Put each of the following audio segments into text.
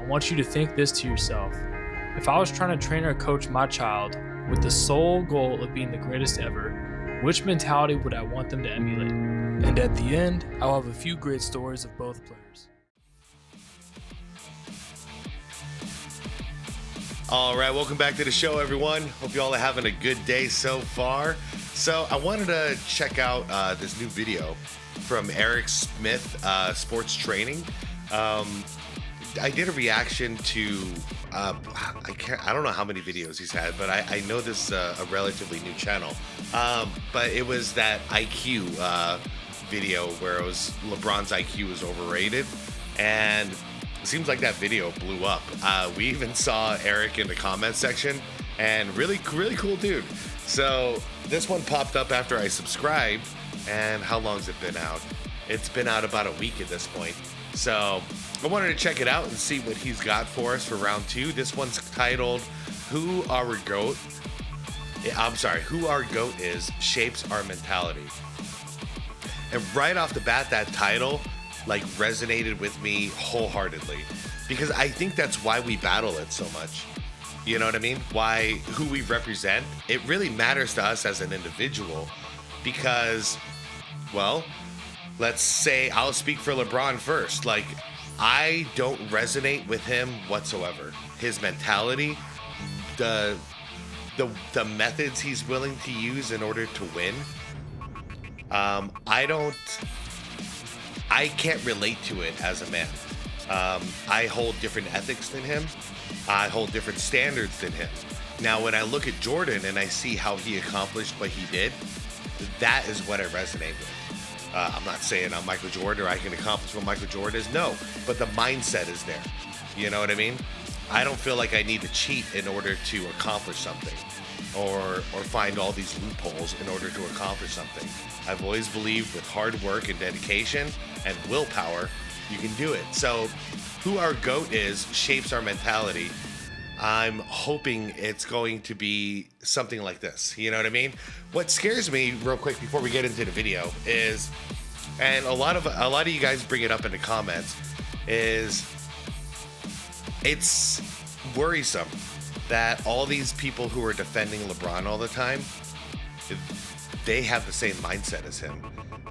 I want you to think this to yourself. If I was trying to train or coach my child with the sole goal of being the greatest ever, which mentality would I want them to emulate? And at the end, I'll have a few great stories of both players. All right, welcome back to the show, everyone. Hope you all are having a good day so far. So I wanted to check out this new video from Eric Smith, Sports Training. I did a reaction to, I don't know how many videos he's had, but I know this is a relatively new channel. But it was that IQ video where it was LeBron's IQ is overrated. And it seems like that video blew up. We even saw Eric in the comment section, and really cool dude. So this one popped up after I subscribed, and how long's it been out? It's been out about a week at this point. So I wanted to check it out and see what he's got for us for round two. This one's titled, Who Our GOAT Is Shapes Our Mentality. And right off the bat, that title like resonated with me wholeheartedly, because I think that's why we battle it so much. You know what I mean? Why who we represent, it really matters to us as an individual, because, well, let's say I'll speak for LeBron first. Like, I don't resonate with him whatsoever. His mentality, the methods he's willing to use in order to win. I can't relate to it as a man. I hold different ethics than him. I hold different standards than him. Now, when I look at Jordan and I see how he accomplished what he did, that is what I resonate with. I'm not saying I'm Michael Jordan or I can accomplish what Michael Jordan is. No, but the mindset is there. You know what I mean? I don't feel like I need to cheat in order to accomplish something, or find all these loopholes in order to accomplish something. I've always believed with hard work and dedication and willpower, you can do it. So who our GOAT is shapes our mentality. I'm hoping it's going to be something like this. You know what I mean? What scares me, real quick before we get into the video, is, and a lot of you guys bring it up in the comments, is it's worrisome that all these people who are defending LeBron all the time, they have the same mindset as him.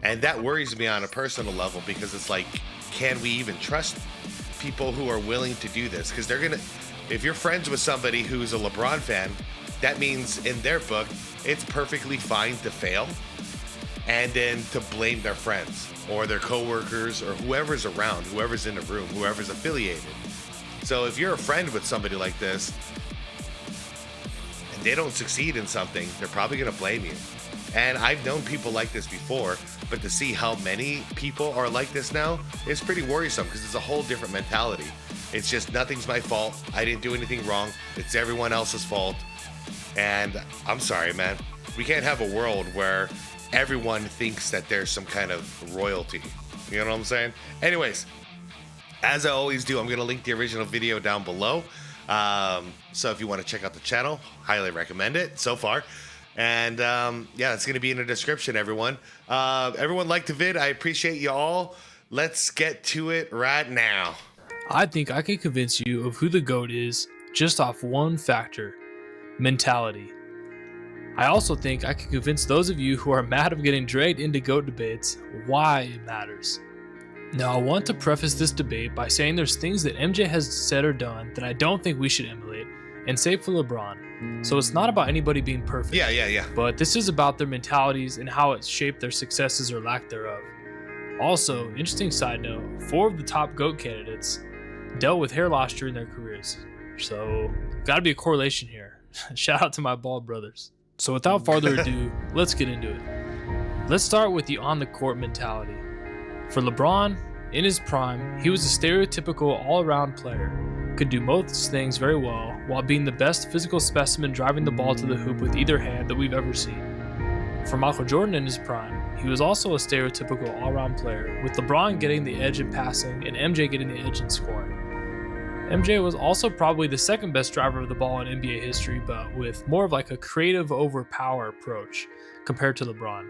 And that worries me on a personal level, because it's like, can we even trust people who are willing to do this? Because if you're friends with somebody who's a LeBron fan, that means in their book, it's perfectly fine to fail and then to blame their friends or their coworkers or whoever's around, whoever's in the room, whoever's affiliated. So if you're a friend with somebody like this and they don't succeed in something, they're probably going to blame you. And I've known people like this before, but to see how many people are like this now is pretty worrisome, because it's a whole different mentality. It's just, nothing's my fault. I didn't do anything wrong. It's everyone else's fault. And I'm sorry, man. We can't have a world where everyone thinks that there's some kind of royalty. You know what I'm saying? Anyways, as I always do, I'm going to link the original video down below. So if you want to check out the channel, highly recommend it so far. And yeah, it's going to be in the description, everyone. Everyone like the vid. I appreciate you all. Let's get to it right now. I think I can convince you of who the GOAT is just off one factor: mentality. I also think I can convince those of you who are mad of getting dragged into GOAT debates why it matters. Now, I want to preface this debate by saying there's things that MJ has said or done that I don't think we should emulate, and same for LeBron. So it's not about anybody being perfect. Yeah. But this is about their mentalities and how it shaped their successes or lack thereof. Also, interesting side note, 4 of the top GOAT candidates dealt with hair loss during their careers. So, gotta be a correlation here. Shout out to my bald brothers. So without further ado, let's get into it. Let's start with the on-the-court mentality. For LeBron, in his prime, he was a stereotypical all-around player. Could do most things very well, while being the best physical specimen driving the ball to the hoop with either hand that we've ever seen. For Michael Jordan in his prime, he was also a stereotypical all-around player, with LeBron getting the edge in passing and MJ getting the edge in scoring. MJ was also probably the second best driver of the ball in NBA history, but with more of like a creative over power approach compared to LeBron.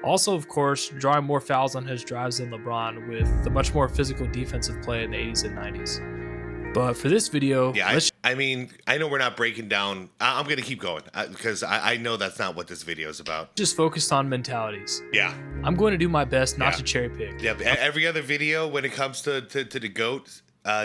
Also, of course, drawing more fouls on his drives than LeBron, with the much more physical defensive play in the 80s and 90s. But for this video, yeah, I mean, I know we're not breaking down. I'm going to keep going because I know that's not what this video is about. Just focused on mentalities. Yeah. I'm going to do my best not to cherry pick. Yeah, every other video when it comes to the GOAT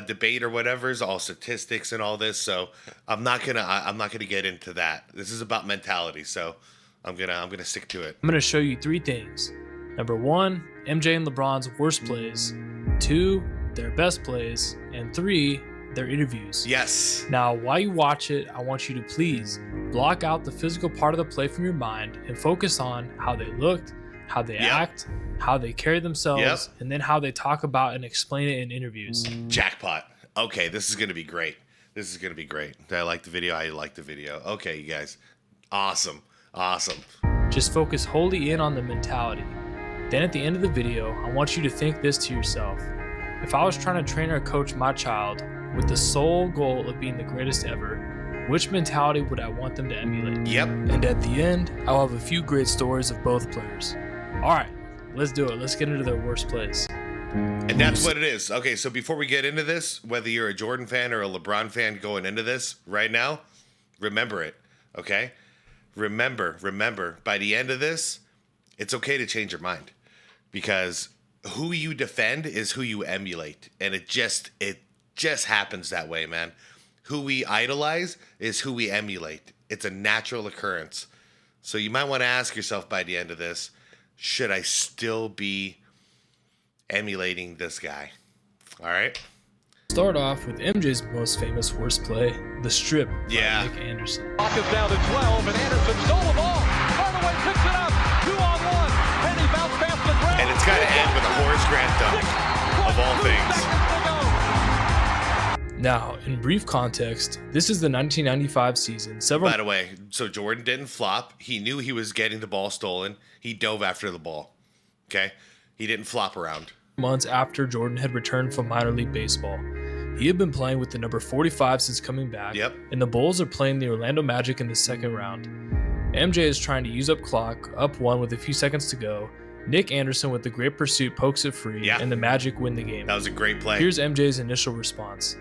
debate or whatever is all statistics and all this. So I'm not gonna get into that. This is about mentality. So I'm gonna stick to it. I'm gonna show you 3 things. Number 1, MJ and LeBron's worst plays. 2, their best plays. And 3, their interviews. Yes. Now, while you watch it, I want you to please block out the physical part of the play from your mind and focus on how they looked, how they act, how they carry themselves, and then how they talk about and explain it in interviews. Jackpot. Okay, this is gonna be great. This is gonna be great. I like the video. I like the video. Okay, you guys. Awesome. Awesome. Just focus wholly in on the mentality. Then at the end of the video, I want you to think this to yourself. If I was trying to train or coach my child with the sole goal of being the greatest ever, which mentality would I want them to emulate? Yep. And at the end, I'll have a few great stories of both players. All right, let's do it. Let's get into their worst plays. And that's what it is. Okay, so before we get into this, whether you're a Jordan fan or a LeBron fan going into this right now, remember it, okay? Remember, by the end of this, it's okay to change your mind because who you defend is who you emulate. And it just happens that way, man. Who we idolize is who we emulate. It's a natural occurrence. So you might want to ask yourself by the end of this, should I still be emulating this guy? All right. Start off with MJ's most famous worst play, the strip by Nick Anderson. Clock is down to 12, and Anderson stole the ball. Hardaway picks it up, 2-on-1, and he bounced past the ground. And it's got to end with a Horace Grant dunk, of all things. Now, in brief context, this is the 1995 season. By the way, so Jordan didn't flop. He knew he was getting the ball stolen. He dove after the ball. Okay? He didn't flop around. Months after Jordan had returned from minor league baseball. He had been playing with the number 45 since coming back, and the Bulls are playing the Orlando Magic in the second round. MJ is trying to use up clock, up 1 with a few seconds to go. Nick Anderson with the great pursuit pokes it free, and the Magic win the game. That was a great play. Here's MJ's initial response.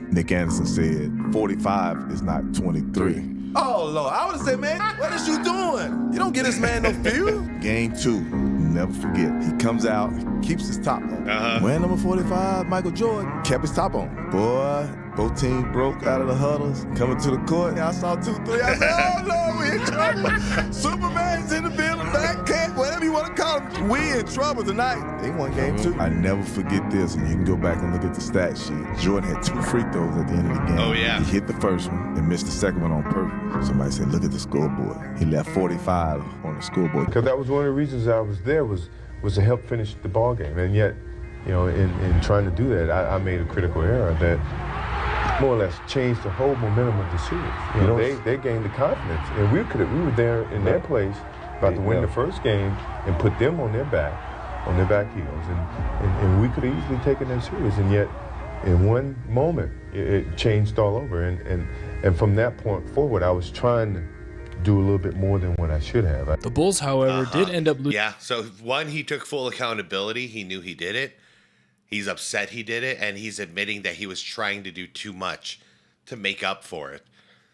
Nick Anderson said, 45 is not 23. Oh, Lord, I would have said, man, what is you doing? You don't get this man no field. Game 2, never forget. He comes out, keeps his top on. Wearing number 45, Michael Jordan, kept his top on. Boy, both teams broke out of the huddles, coming to the court. I saw 2-3. I said, oh, Lord, we in trouble. Superman's in the building, back cat, whatever you want to call him. We in trouble tonight. They won game 2. I never forget this, and you can go back and look at the stat sheet. Jordan had 2 free throws at the end of the game. Oh, yeah. He hit the first one and missed the second one on purpose. Somebody said, look at the scoreboard. He left 45 on the scoreboard. Because that was one of the reasons I was there was to help finish the ball game. And yet, you know, in trying to do that, I made a critical error that more or less changed the whole momentum of the series. You know, they gained the confidence. And we were there in their place about to win the first game and put them on their back heels. And we could have easily taken that series. And yet, in one moment, it changed all over. And from that point forward, I was trying to do a little bit more than what I should have. The Bulls, however, did end up losing. Yeah, so one, he took full accountability. He knew he did it. He's upset he did it, and he's admitting that he was trying to do too much to make up for it.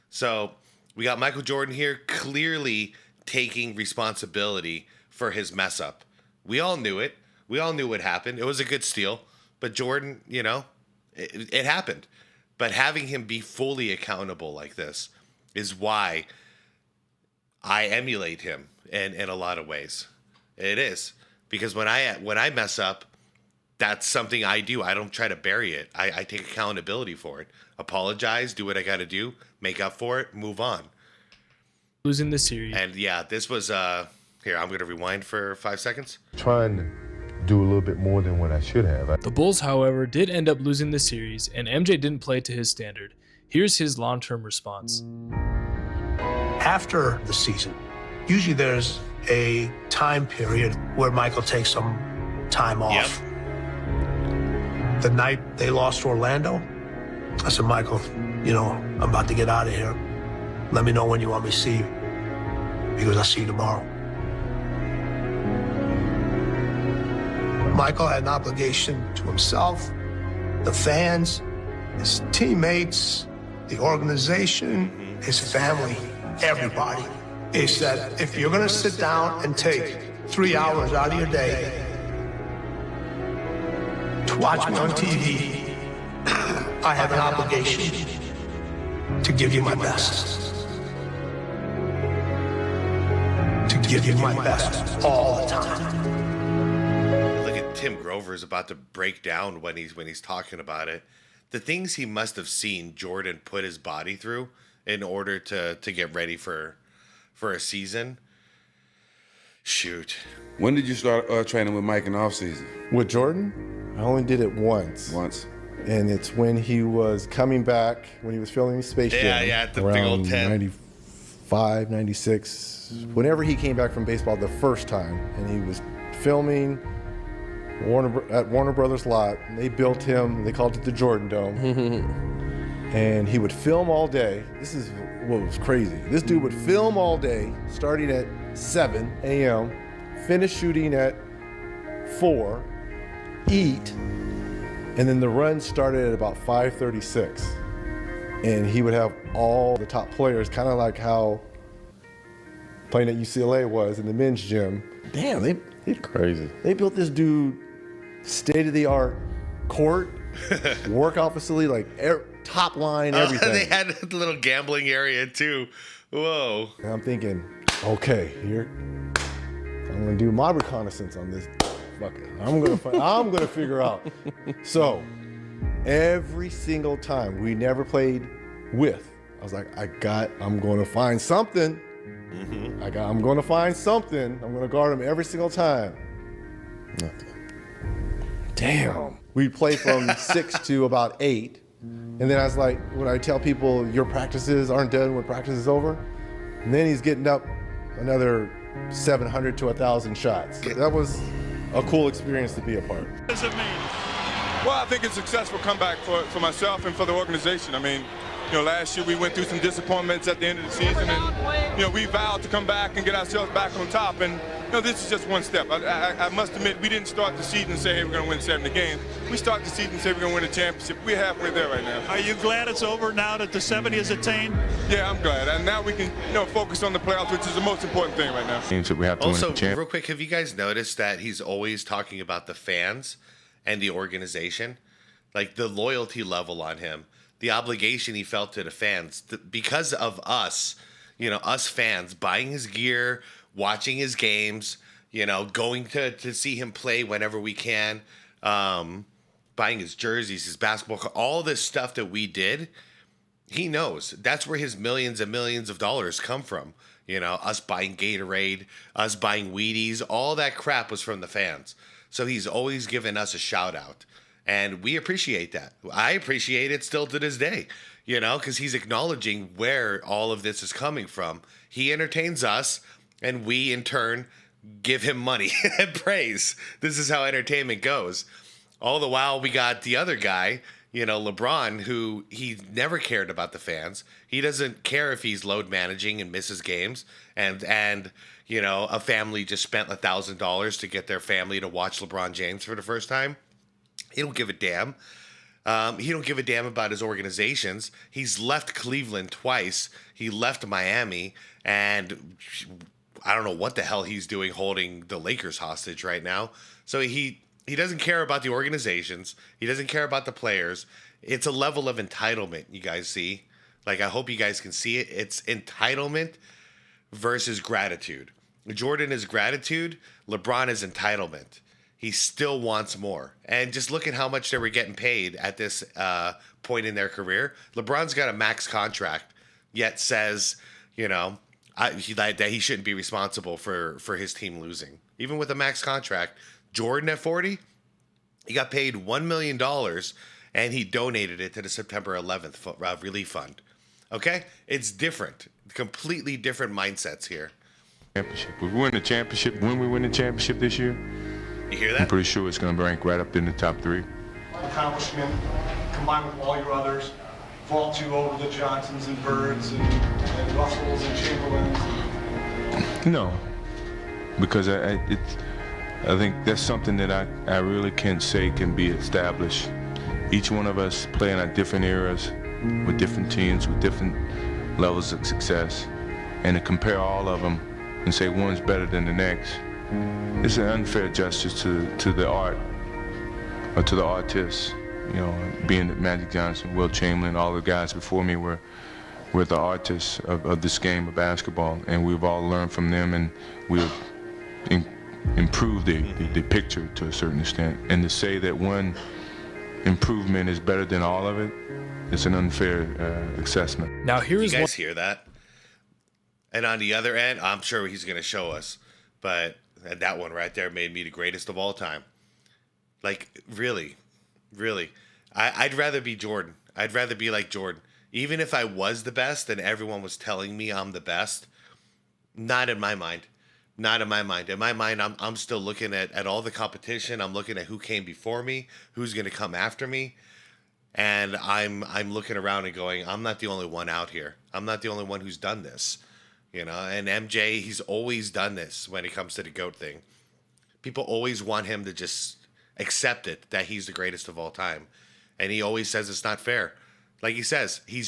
So we got Michael Jordan here clearly taking responsibility for his mess up. We all knew it. We all knew what happened. It was a good steal. But Jordan, you know, it happened. But having him be fully accountable like this is why I emulate him in a lot of ways. It is. Because when I mess up, that's something I do. I don't try to bury it. I take accountability for it. Apologize, do what I got to do, make up for it, move on. Losing the series. And yeah, this was, here, I'm going to rewind for 5 seconds. Trying to do a little bit more than what I should have. The Bulls, however, did end up losing the series, and MJ didn't play to his standard. Here's his long-term response. After the season, usually there's a time period where Michael takes some time off. The night they lost to Orlando, I said, Michael, you know, I'm about to get out of here. Let me know when you want me to see you, because I'll see you tomorrow. Michael had an obligation to himself, the fans, his teammates, the organization, his family, everybody, is that if you're going to sit down and take 3 hours out of your day to watch me on TV, I have an obligation to give you my best. To give you my best all the time. Look at Tim Grover's about to break down when he's talking about it. The things he must have seen Jordan put his body through in order to get ready for a season. Shoot. When did you start training with Mike in the offseason? With Jordan, I only did it once. And it's when he was coming back, when he was filming Space Jam. Yeah, at the big old tent. 95, 96. Whenever he came back from baseball the first time, and he was filming at Warner Brothers lot. And they built him, they called it the Jordan Dome. And he would film all day. This is what was crazy. This dude would film all day, starting at 7 a.m., finish shooting at 4, eat, and then the run started at about 5:36. And he would have all the top players, kind of like how playing at UCLA was in the men's gym. Damn, they crazy. They built this dude state-of-the-art court, workout facility, like top line, everything. They had a little gambling area too. Whoa. And I'm thinking, okay, here, I'm gonna do my reconnaissance on this. Fuck it. I'm gonna figure out. So every single time we never played with, I was like, I'm gonna find something. I'm gonna find something. I'm gonna guard him every single time. Nothing. Damn. We'd play from 6 to about 8. And then I was like, when I tell people your practices aren't done when practice is over, and then he's getting up another 700 to 1,000 shots. That was a cool experience to be a part. What does it mean? Well, I think it's a successful comeback for myself and for the organization. I mean, last year we went through some disappointments at the end of the season, and we vowed to come back and get ourselves back on top. And this is just one step. I must admit, we didn't start the season and say, hey, we're going to win 70 games. We start the season and say we're going to win a championship. We're halfway there right now. Are you glad it's over now that the 70 is attained? Yeah, I'm glad. And now we can, focus on the playoffs, which is the most important thing right now. We have to also, real quick, have you guys noticed that he's always talking about the fans and the organization? Like the loyalty level on him, the obligation he felt to the fans because of us, us fans buying his gear, watching his games, going to see him play whenever we can, buying his jerseys, his basketball, all this stuff that we did. He knows that's where his millions and millions of dollars come from. Us buying Gatorade, us buying Wheaties, all that crap was from the fans. So he's always given us a shout out. And we appreciate that. I appreciate it still to this day, because he's acknowledging where all of this is coming from. He entertains us, and we, in turn, give him money and praise. This is how entertainment goes. All the while, we got the other guy, LeBron, who he never cared about the fans. He doesn't care if he's load managing and misses games. And a family just spent $1,000 to get their family to watch LeBron James for the first time. He don't give a damn. He don't give a damn about his organizations. He's left Cleveland twice. He left Miami, and I don't know what the hell he's doing holding the Lakers hostage right now. So he doesn't care about the organizations. He doesn't care about the players. It's a level of entitlement, you guys see. Like, I hope you guys can see it. It's entitlement versus gratitude. Jordan is gratitude. LeBron is entitlement. He still wants more. And just look at how much they were getting paid at this point in their career. LeBron's got a max contract, yet says, that he shouldn't be responsible for his team losing. Even with a max contract, Jordan at 40, he got paid $1 million, and he donated it to the September 11th relief fund. Okay? It's different. Completely different mindsets here. Championship. If we win the championship, when we win the championship this year, you hear that? I'm pretty sure it's going to rank right up in the top 3. Accomplishment combined with all your others vault you over the Johnsons and Birds and Russells and Chamberlains. No, because I think that's something that I really can't say can be established Each one of us playing at different eras, with different teams, with different levels of success, and to compare all of them and say one's better than the next, it's an unfair justice to the art, or to the artists. You know, being that Magic Johnson, Will Chamberlain, all the guys before me were the artists of this game of basketball, and we've all learned from them, and we've improved the picture to a certain extent. And to say that one improvement is better than all of it, it's an unfair assessment. Now here's you guys hear that? And on the other end, I'm sure he's going to show us, but that one right there made me the greatest of all time. Like, really, I'd rather be Jordan. I'd rather be like Jordan. Even if I was the best and everyone was telling me I'm the best, not in my mind. Not in my mind. In my mind, I'm still looking at all the competition. I'm looking at who came before me, who's going to come after me. And I'm looking around and going, I'm not the only one out here. I'm not the only one who's done this. You know, and MJ, he's always done this when it comes to the GOAT thing. People always want him to just accept it, that he's the greatest of all time. And he always says it's not fair. Like he says, he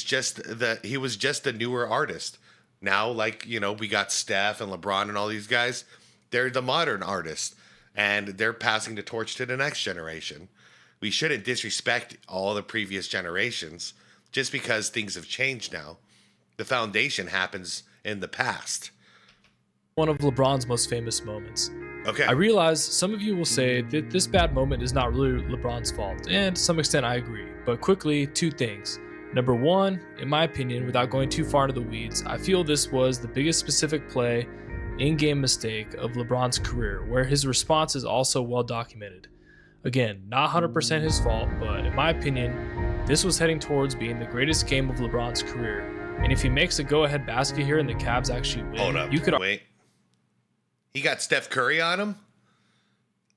was just a newer artist. Now, like, you know, we got Steph and LeBron and all these guys. They're the modern artists, and they're passing the torch to the next generation. We shouldn't disrespect all the previous generations just because things have changed now. The foundation happens in the past. one of LeBron's most famous moments. Okay. I realize some of you will say that this bad moment is not really LeBron's fault, and to some extent I agree. But quickly, two things. Number one, in my opinion, without going too far into the weeds, I feel this was the biggest specific play, in-game mistake of LeBron's career, where his response is also well documented. Again, not 100% his fault, but in my opinion, this was heading towards being the greatest game of LeBron's career. And if he makes a go-ahead basket here and the Cavs actually win, hold up, you could wait. He got Steph Curry on him?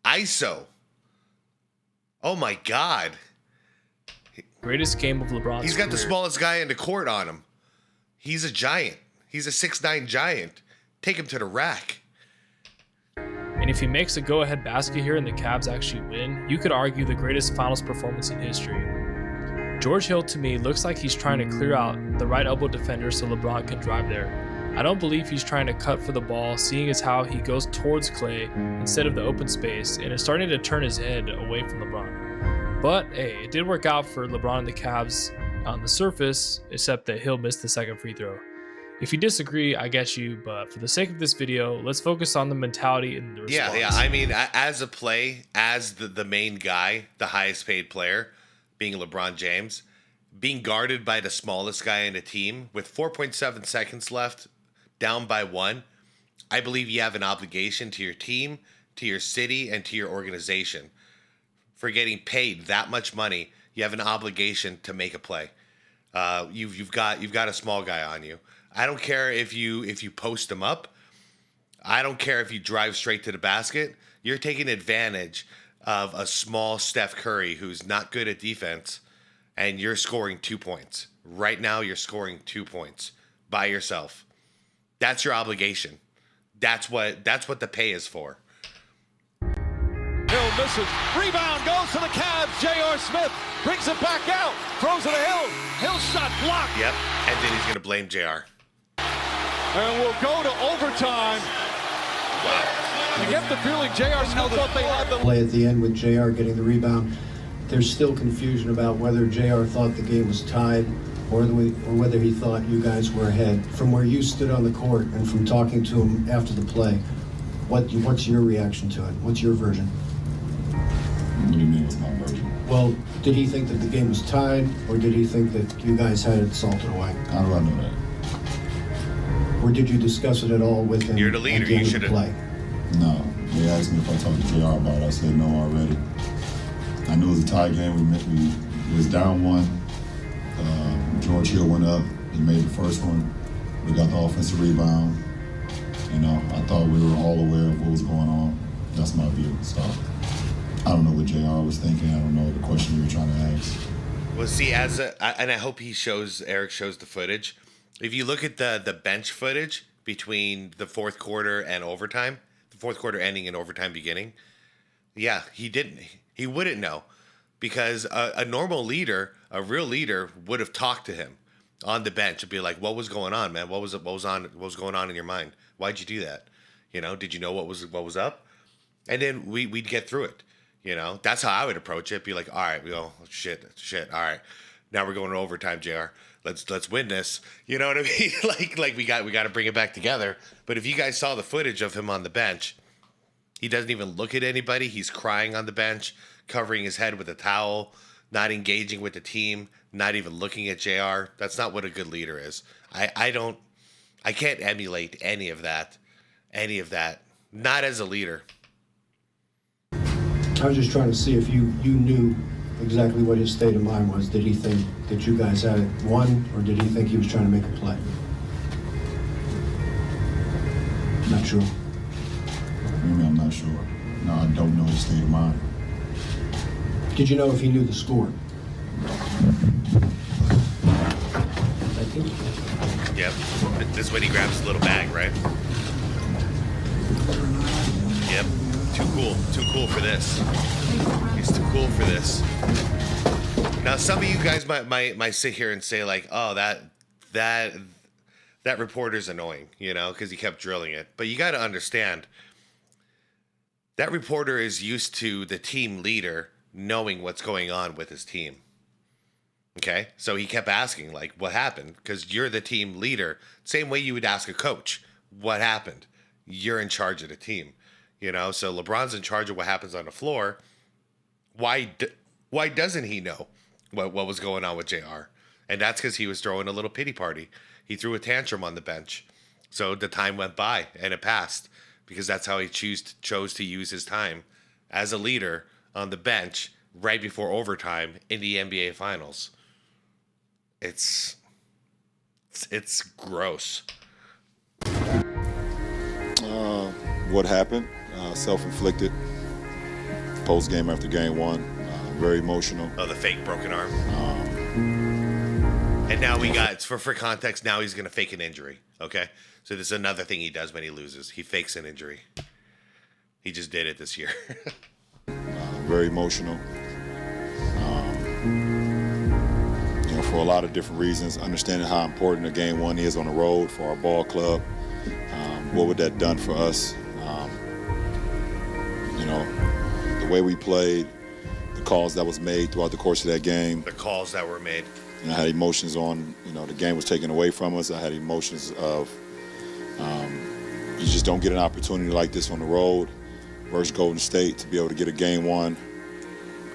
ISO. Oh my God. Greatest game of LeBron's He's got career. the smallest guy in the court on him. He's a giant. He's a 6'9" giant. Take him to the rack. And if he makes a go-ahead basket here and the Cavs actually win, you could argue the greatest finals performance in history. George Hill, to me, looks like he's trying to clear out the right elbow defender so LeBron can drive there. I don't believe he's trying to cut for the ball, seeing as how he goes towards Clay instead of the open space and is starting to turn his head away from LeBron. But hey, it did work out for LeBron and the Cavs on the surface, except that Hill missed the second free throw. If you disagree, I get you, but for the sake of this video, let's focus on the mentality and the response. Yeah. I mean, as a play, as the main guy, the highest paid player, being LeBron James, being guarded by the smallest guy in the team with 4.7 seconds left, down by 1, I believe you have an obligation to your team, to your city, and to your organization. For getting paid that much money, you have an obligation to make a play. You've got a small guy on you. I don't care if you post him up. I don't care if you drive straight to the basket. You're taking advantage of a small Steph Curry who's not good at defense, and you're scoring 2 points. Right now, you're scoring 2 points by yourself. That's your obligation. That's what the pay is for. Hill misses. Rebound goes to the Cavs. J.R. Smith brings it back out. Throws it to Hill. Hill shot blocked. Yep. And then he's going to blame JR. And we'll go to overtime. Wow. You get the feeling J.R. Smith thought they had the play at the end with JR getting the rebound. There's still confusion about whether JR thought the game was tied or whether he thought you guys were ahead. From where you stood on the court and from talking to him after the play, what's your reaction to it? What's your version? What do you mean, what's my version? Well, did he think that the game was tied, or did he think that you guys had it salted away? How do I know that? Or did you discuss it at all with him? You're the leader. At the end of the play? No. They asked me if I talked to JR about it. I said no already. I knew it was a tie game. We was down 1. George Hill went up. He made the first one. We got the offensive rebound. You know, I thought we were all aware of what was going on. That's my view. Stop. I don't know what JR was thinking. I don't know the question you were trying to ask. Well, see, and I hope Eric shows the footage. If you look at the bench footage between the fourth quarter and overtime, the fourth quarter ending and overtime beginning, yeah, he wouldn't know. because a normal leader, a real leader, would have talked to him on the bench and be like, "What was going on, man? What was going on in your mind? Why'd you do that? You know, did you know what was up?" And then we'd get through it. You know, that's how I would approach it. Be like, "All right, we go, shit. All right, now we're going to overtime, JR. Let's win this." You know what I mean? like we got to bring it back together. But if you guys saw the footage of him on the bench, he doesn't even look at anybody. He's crying on the bench, covering his head with a towel, not engaging with the team, not even looking at JR. That's not what a good leader is. I can't emulate any of that. Not as a leader. I was just trying to see if you knew exactly what his state of mind was. Did he think that you guys had it won, or did he think he was trying to make a play? Not sure. Maybe I'm not sure. No, I don't know his state of mind. Did you know if he knew the score? Thank you. Yep. This is when he grabs his little bag, right? Yep. Too cool for this. He's too cool for this. Now, some of you guys might sit here and say like, "Oh, that reporter's annoying," you know, because he kept drilling it. But you got to understand, that reporter is used to the team leader knowing what's going on with his team. Okay, so he kept asking like, "What happened?" Because you're the team leader. Same way you would ask a coach, "What happened?" You're in charge of the team. You know, so LeBron's in charge of what happens on the floor. Why doesn't he know what was going on with JR? And that's because he was throwing a little pity party. He threw a tantrum on the bench. So the time went by and it passed because that's how he chose to use his time as a leader on the bench right before overtime in the NBA Finals. It's gross. What happened? Self-inflicted. Post-game after game one. Very emotional. Oh, the fake broken arm. And now we got, for context, now he's going to fake an injury. Okay? So this is another thing he does when he loses. He fakes an injury. He just did it this year. Very emotional. You know, for a lot of different reasons. Understanding how important a game one is on the road for our ball club. What would that done for us? You know, the way we played, the calls that was made throughout the course of that game. The calls that were made. And I had emotions on, you know, the game was taken away from us. I had emotions of, you just don't get an opportunity like this on the road versus Golden State to be able to get a game one.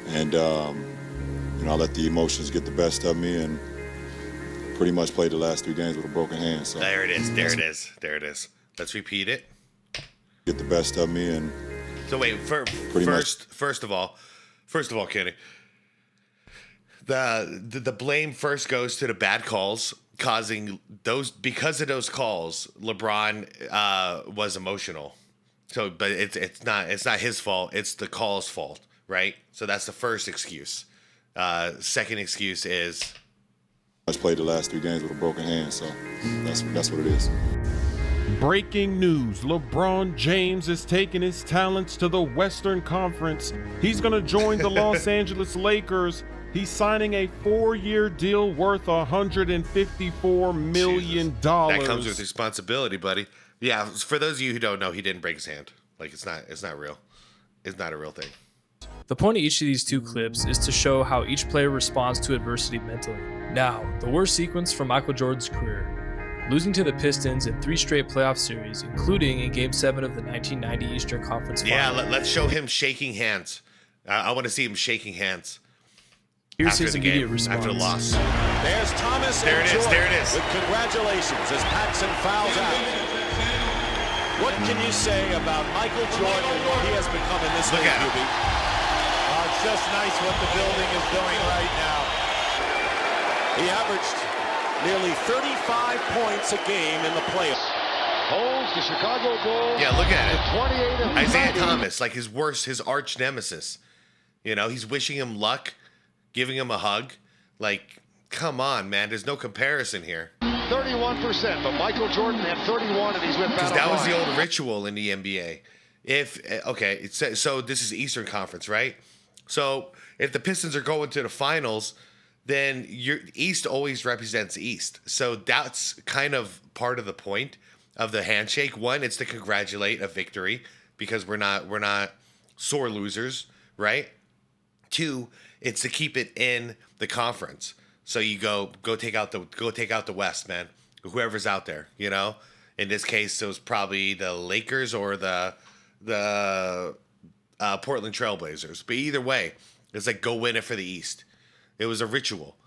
And, you know, I let the emotions get the best of me and pretty much played the last 3 games with a broken hand. So There it is. Let's repeat it. Get the best of me and. So wait, first of all, Kenny, the blame first goes to the bad calls, causing those, because of those calls, LeBron was emotional. So, but it's not his fault. It's the call's fault, right? So that's the first excuse. Second excuse is I played the last 3 games with a broken hand, so that's what it is. Breaking news, LeBron James is taking his talents to the Western Conference. He's going to join the Los Angeles Lakers. He's signing a 4-year deal worth $154 million. That comes with responsibility, buddy. Yeah, for those of you who don't know, he didn't break his hand. Like, it's not real. It's not a real thing. The point of each of these 2 clips is to show how each player responds to adversity mentally. Now, the worst sequence from Michael Jordan's career. Losing to the Pistons in 3 straight playoff series, including in Game 7 of the 1990 Eastern Conference Final. Yeah, let's show him shaking hands. I want to see him shaking hands. Here's his immediate response. After the loss. There's Thomas. There it is. With congratulations as Paxson fouls out. What can you say about Michael Jordan and what he has become in this league, QB? It's just nice what the building is doing right now. He averaged nearly 35 points a game in the playoffs. Holds the Chicago Bulls. Yeah, look at it. 28 Isaiah Thomas, like his arch nemesis. You know, he's wishing him luck, giving him a hug. Like, come on, man. There's no comparison here. 31%, but Michael Jordan had 31, and he's with Battle. That was the old ritual in the NBA. So this is Eastern Conference, right? So if the Pistons are going to the finals, then your East always represents East. So that's kind of part of the point of the handshake. One, it's to congratulate a victory because we're not sore losers, right? Two, it's to keep it in the conference. So you go take out the West, man. Whoever's out there, you know. In this case, it was probably the Lakers or the Portland Trailblazers. But either way, it's like go win it for the East. It was a ritual.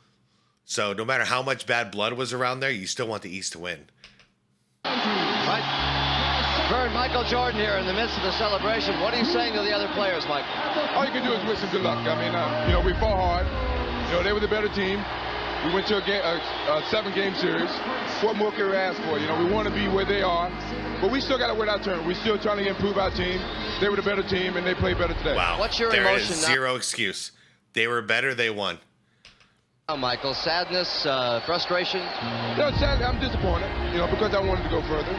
So no matter how much bad blood was around there, you still want the East to win. Right. Vern, Michael Jordan here in the midst of the celebration. What are you saying to the other players, Mike? All you can do is wish them good luck. I mean, we fought hard. They were the better team. We went to a 7-game series. What more can we ask for? We want to be where they are, but we still got to win our turn. We're still trying to improve our team. They were the better team, and they played better today. Wow. What's your there emotion is now? Zero excuse. They were better. They won. Oh, Michael, sadness, frustration? Sadly, I'm disappointed, because I wanted to go further.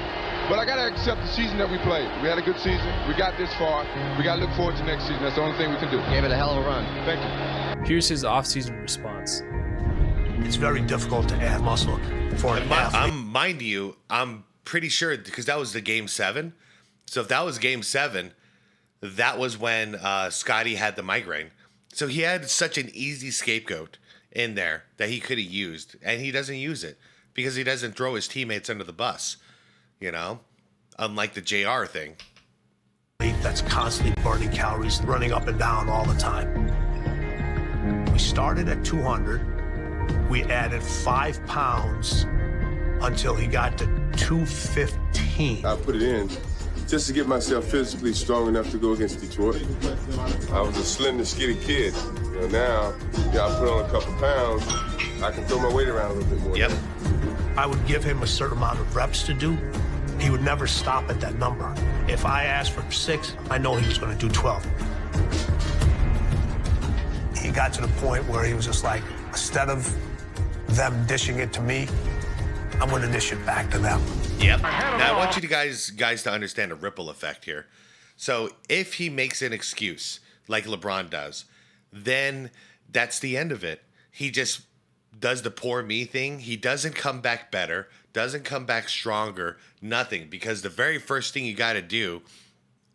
But I got to accept the season that we played. We had a good season. We got this far. We got to look forward to next season. That's the only thing we can do. Gave it a hell of a run. Thank you. Here's his offseason response. It's very difficult to add muscle for an athlete. Mind you, I'm pretty sure because that was the Game 7. So if that was Game 7, that was when Scotty had the migraine. So he had such an easy scapegoat in there that he could have used, and he doesn't use it because he doesn't throw his teammates under the bus, unlike the JR thing. That's constantly burning calories, running up and down all the time. We started at 200. We added 5 pounds until he got to 215. I put it in just to get myself physically strong enough to go against Detroit. I was a slender, skinny kid. Now, I put on a couple pounds, I can throw my weight around a little bit more. Yep. I would give him a certain amount of reps to do. He would never stop at that number. If I asked for 6, I know he was going to do 12. He got to the point where he was just like, instead of them dishing it to me, I'm going to dish it back to them. Yep. Now I want you guys to understand a ripple effect here. So if he makes an excuse like LeBron does, then that's the end of it. He just does the poor me thing. He doesn't come back better, doesn't come back stronger, nothing. Because the very first thing you got to do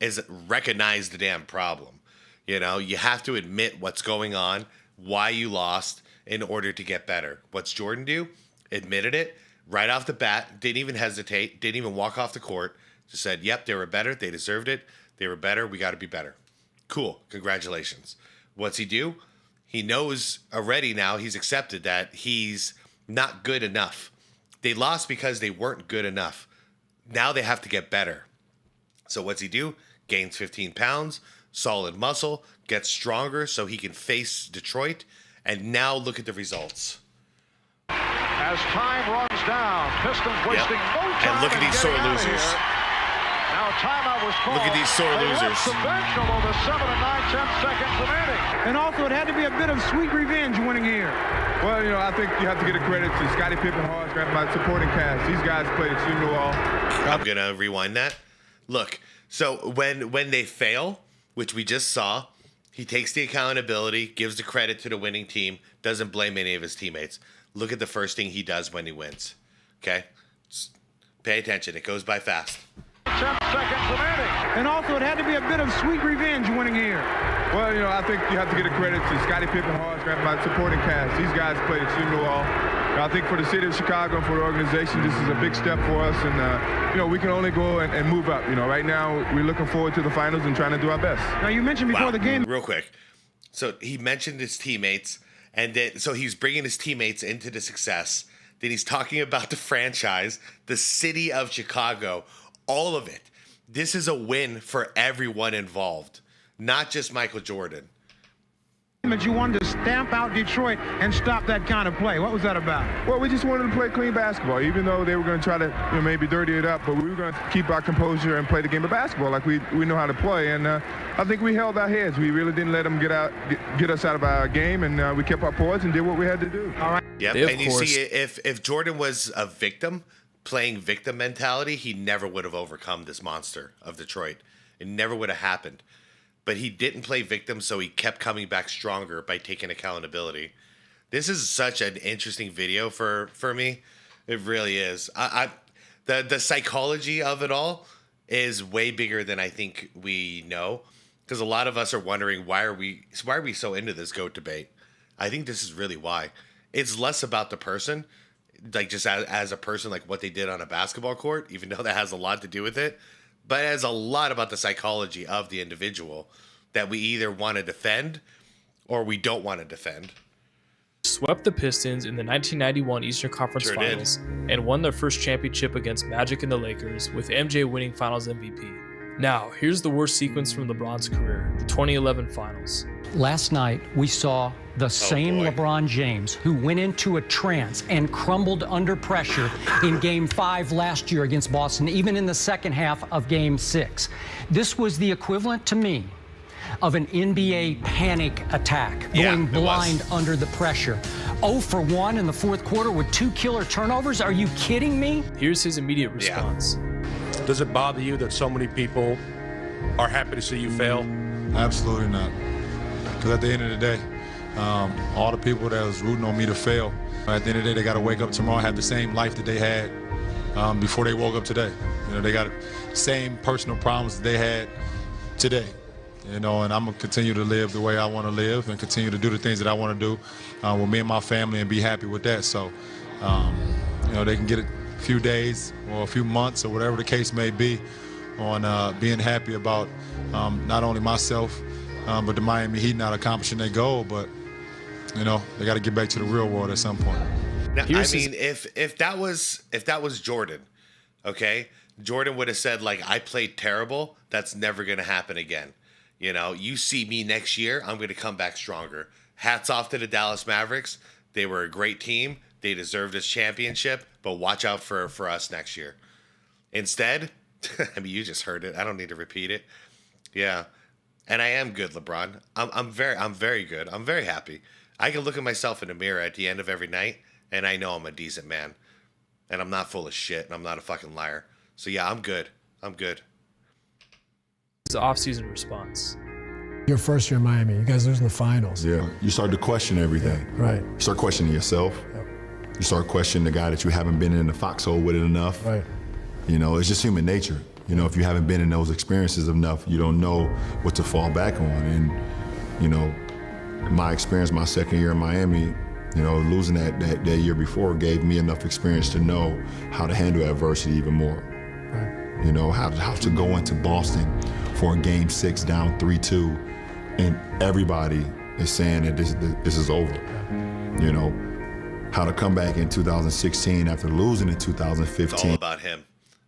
is recognize the damn problem. You have to admit what's going on, why you lost in order to get better. What's Jordan do? Admitted it right off the bat, didn't even hesitate, didn't even walk off the court, just said, yep, they were better, they deserved it, they were better, we got to be better. Cool, congratulations. What's he do? He knows already now, he's accepted that he's not good enough. They lost because they weren't good enough. Now they have to get better. So what's he do? Gains 15 pounds, solid muscle, gets stronger so he can face Detroit, and now look at the results. As time runs down, Pistons wasting no time. And look at these sore losers. Now timeout was called. Look at these sore losers. The bench over 7 and 9/10 seconds remaining. And also, it had to be a bit of sweet revenge winning here. Well, I think you have to give a credit to Scottie Pippen, Hardgraf, my supporting cast. These guys played extremely well. I'm going to rewind that. Look, so when they fail, which we just saw, he takes the accountability, gives the credit to the winning team, doesn't blame any of his teammates. Look at the first thing he does when he wins. Okay? Just pay attention. It goes by fast. 10 seconds remaining. And also, it had to be a bit of sweet revenge winning here. Well, I think you have to give a credit to Scottie Pippen, Hardgraf, my supporting cast. These guys played extremely well. I think for the city of Chicago and for the organization, this is a big step for us. And, we can only go and move up. Right now, we're looking forward to the finals and trying to do our best. Now, you mentioned before the game. Real quick. So he mentioned his teammates. And then, so he's bringing his teammates into the success. Then he's talking about the franchise, the city of Chicago, all of it. This is a win for everyone involved, not just Michael Jordan. But you wanted to stamp out Detroit and stop that kind of play. What was that about? Well, we just wanted to play clean basketball, even though they were going to try to maybe dirty it up. But we were going to keep our composure and play the game of basketball like we know how to play. And I think we held our heads. We really didn't let them get us out of our game, and we kept our poise and did what we had to do. All right. Yep. And you see, if Jordan was a victim, playing victim mentality, he never would have overcome this monster of Detroit. It never would have happened. but he didn't play victim, so he kept coming back stronger by taking accountability. This is such an interesting video for me. It really is. The psychology of it all is way bigger than I think we know, because a lot of us are wondering why are we so into this GOAT debate. I think this is really why. It's less about the person, like just as a person, like what they did on a basketball court, even though that has a lot to do with it, but it has a lot about the psychology of the individual that we either want to defend or we don't want to defend. Swept the Pistons in the 1991 Eastern Conference Finals and won their first championship against Magic and the Lakers, with MJ winning Finals MVP. Now, here's the worst sequence from LeBron's career, the 2011 Finals. Last night, we saw the same LeBron James who went into a trance and crumbled under pressure in Game 5 last year against Boston, even in the second half of Game 6. This was the equivalent to me of an NBA panic attack, going blind under the pressure. 0 for 1 in the fourth quarter with 2 killer turnovers? Are you kidding me? Here's his immediate response. Does it bother you that so many people are happy to see you fail? Absolutely not. Because at the end of the day, all the people that was rooting on me to fail, at the end of the day, they got to wake up tomorrow, have the same life that they had before they woke up today. You know, they got the same personal problems that they had today. You know, and I'm going to continue to live the way I want to live and continue to do the things that I want to do with me and my family and be happy with that. So, you know, they can get a few days or a few months or whatever the case may be on being happy about not only myself, but the Miami Heat not accomplishing their goal. But, you know, they got to get back to the real world at some point. Now, I mean, if that was Jordan, okay, Jordan would have said, like, I played terrible. That's never going to happen again. You know, you see me next year, I'm going to come back stronger. Hats off to the Dallas Mavericks. They were a great team. They deserved this championship, but watch out for us next year. Instead, I mean, you just heard it. I don't need to repeat it. Yeah. And I am good, LeBron. I'm very good. I'm very happy. I can look at myself in the mirror at the end of every night, and I know I'm a decent man. And I'm not full of shit, and I'm not a fucking liar. So yeah, I'm good. I'm good. His off-season response. Your first year in Miami, you guys losing the finals. Yeah, you start to question everything. Yeah, right. You start questioning yourself. Yep. You start questioning the guy that you haven't been in the foxhole with it enough. Right. You know, it's just human nature. You know, if you haven't been in those experiences enough, you don't know what to fall back on. And, you know, my experience, my second year in Miami, you know, losing that year before gave me enough experience to know how to handle adversity even more. Right. You know, how to go into Boston for a Game 6 down 3-2, and everybody is saying that this is over. You know, how to come back in 2016 after losing in 2015. It's all about him.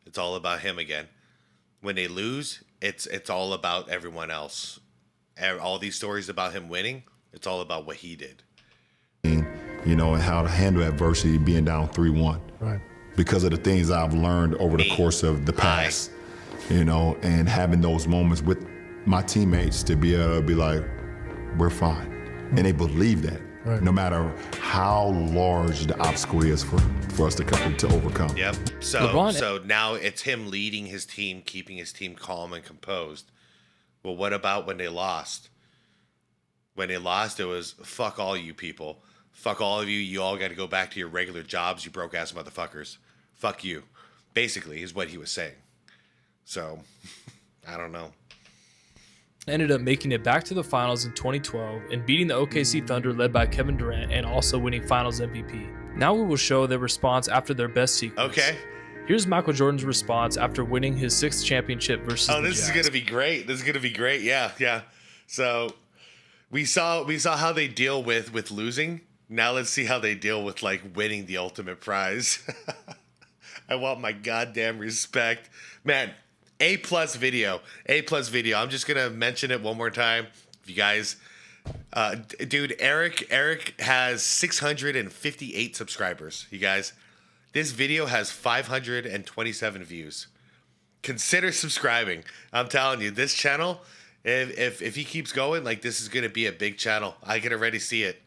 It's all about him again. When they lose, it's all about everyone else. All these stories about him winning, it's all about what he did. You know, and how to handle adversity being down 3-1. Right. Because of the things I've learned over the course of the past. You know, and having those moments with my teammates to be able to be like, we're fine. And they believe that, right, no matter how large the obstacle is for us to overcome. Yep. So now it's him leading his team, keeping his team calm and composed. Well, what about when they lost? When they lost, it was, fuck all you people. Fuck all of you. You all got to go back to your regular jobs, you broke-ass motherfuckers. Fuck you. Basically, is what he was saying. So, I don't know. Ended up making it back to the finals in 2012 and beating the OKC Thunder led by Kevin Durant and also winning finals MVP. Now we will show their response after their best sequence. Okay. Here's Michael Jordan's response after winning his 6th championship versus the this Jazz. is going to be great. This is going to be great. Yeah. So, we saw how they deal with losing. Now let's see how they deal with, like, winning the ultimate prize. I want my goddamn respect. Man, A+ video. I'm just going to mention it one more time. If you guys, dude, Eric has 658 subscribers. You guys, this video has 527 views. Consider subscribing. I'm telling you, this channel, if he keeps going, like, this is going to be a big channel. I can already see it.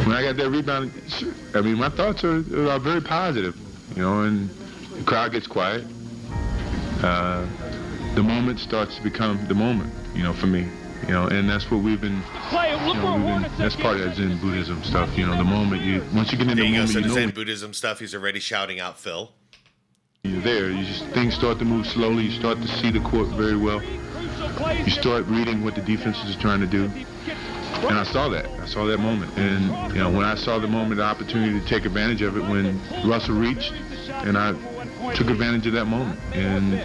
When I got that rebound, I mean, my thoughts are very positive, you know, and the crowd gets quiet. the moment starts to become the moment, for me. And that's what we've been, that's part of that Zen Buddhism stuff. The moment once you get in the moment, so the Zen Buddhism stuff, he's already shouting out Phil. You're there. Things start to move slowly. You start to see the court very well. You start reading what the defense is trying to do. And I saw that. I saw that moment. And, when I saw the moment, the opportunity to take advantage of it when Russell reached, and I took advantage of that moment. And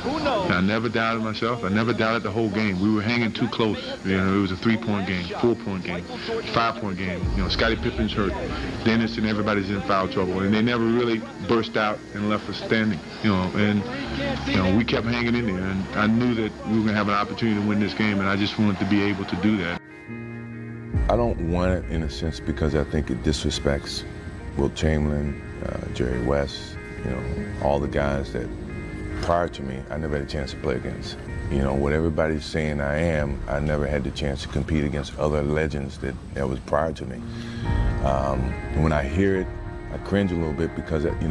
I never doubted myself. I never doubted the whole game. We were hanging too close. It was a 3-point game, 4-point game, 5-point game. Scottie Pippen's hurt. Dennis and everybody's in foul trouble. And they never really burst out and left us standing. We kept hanging in there. And I knew that we were going to have an opportunity to win this game, and I just wanted to be able to do that. I don't want it in a sense because I think it disrespects Wilt Chamberlain, Jerry West, all the guys that prior to me, I never had a chance to play against. What everybody's saying I am, I never had the chance to compete against other legends that was prior to me. When I hear it, I cringe a little bit because, it's a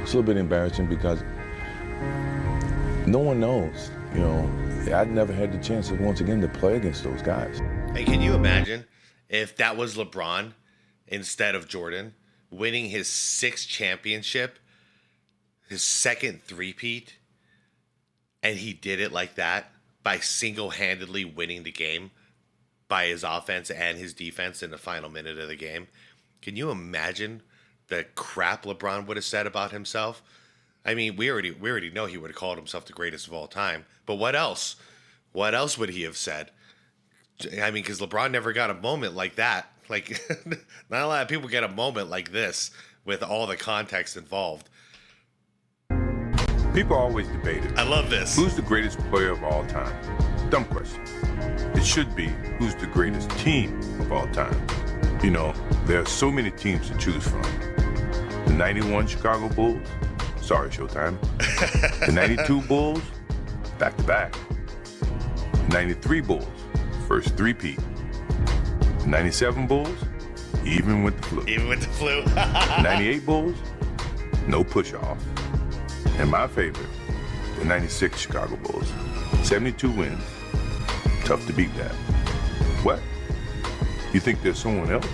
little bit embarrassing because no one knows, I'd never had the chance, once again, to play against those guys. And can you imagine if that was LeBron instead of Jordan winning his 6th championship, his 2nd three-peat, and he did it like that by single-handedly winning the game by his offense and his defense in the final minute of the game? Can you imagine the crap LeBron would have said about himself? I mean, we already know he would have called himself the greatest of all time. But what else? What else would he have said? I mean, because LeBron never got a moment like that. Like, not a lot of people get a moment like this with all the context involved. People always debate it. I love this. Who's the greatest player of all time? Dumb question. It should be, who's the greatest team of all time? There are so many teams to choose from. The 91 Chicago Bulls, sorry, Showtime. The 92 Bulls, back-to-back. 93 Bulls, first three-peat. 97 Bulls, even with the flu. 98 Bulls, no push-off. And my favorite, the 96 Chicago Bulls. 72 wins, tough to beat that. What? You think there's someone else?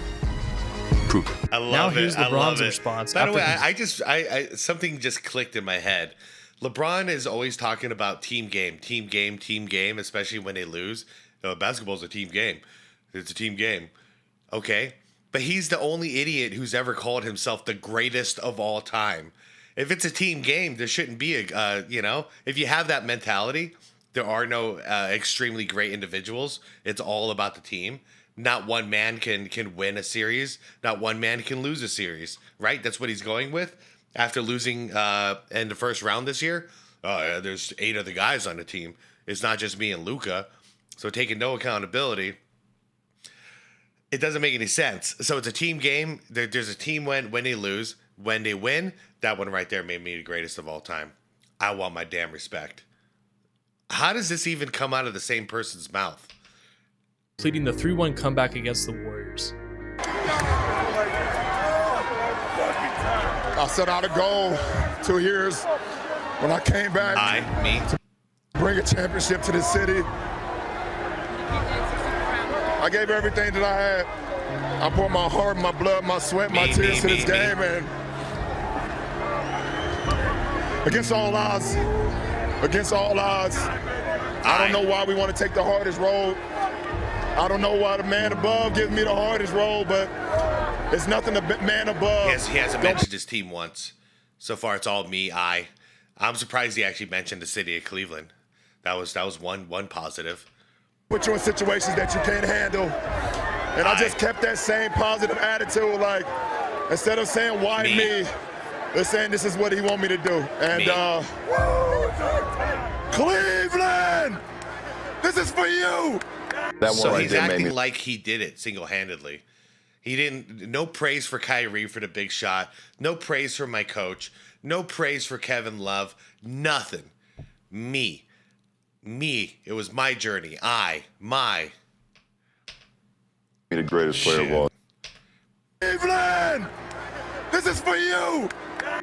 Prove it. I love now it. here's LeBron's response. By the way, I something just clicked in my head. LeBron is always talking about team game, especially when they lose. Basketball's a team game. It's a team game. Okay. But he's the only idiot who's ever called himself the greatest of all time. If it's a team game, there shouldn't be if you have that mentality, there are no extremely great individuals. It's all about the team. Not one man can win a series. Not one man can lose a series, right? That's what he's going with. After losing in the first round this year, there's 8 other guys on the team. It's not just me and Luka. So taking no accountability, it doesn't make any sense. So it's a team game. There's a team when they lose. When they win, that one right there made me the greatest of all time. I want my damn respect. How does this even come out of the same person's mouth? Completing the 3-1 comeback against the Warriors. I set out a goal 2 years when I came back to bring a championship to this city. I gave everything that I had. I poured my heart, my blood, my sweat, my tears to this game, and against all odds, I don't know why we want to take the hardest road. I don't know why the man above gives me the hardest road, but it's nothing the man above. He hasn't mentioned his team once. So far, it's all me, I'm surprised he actually mentioned the city of Cleveland. That was one positive. Put you in situations that you can't handle. And I just kept that same positive attitude, like, instead of saying, why me? They're saying this is what he want me to do. And Cleveland, this is for you. So he's acting like he did it single-handedly. He didn't. No praise for Kyrie for the big shot. No praise for my coach. No praise for Kevin Love. Nothing. Me. It was my journey. The greatest player of all. Cleveland, this is for you.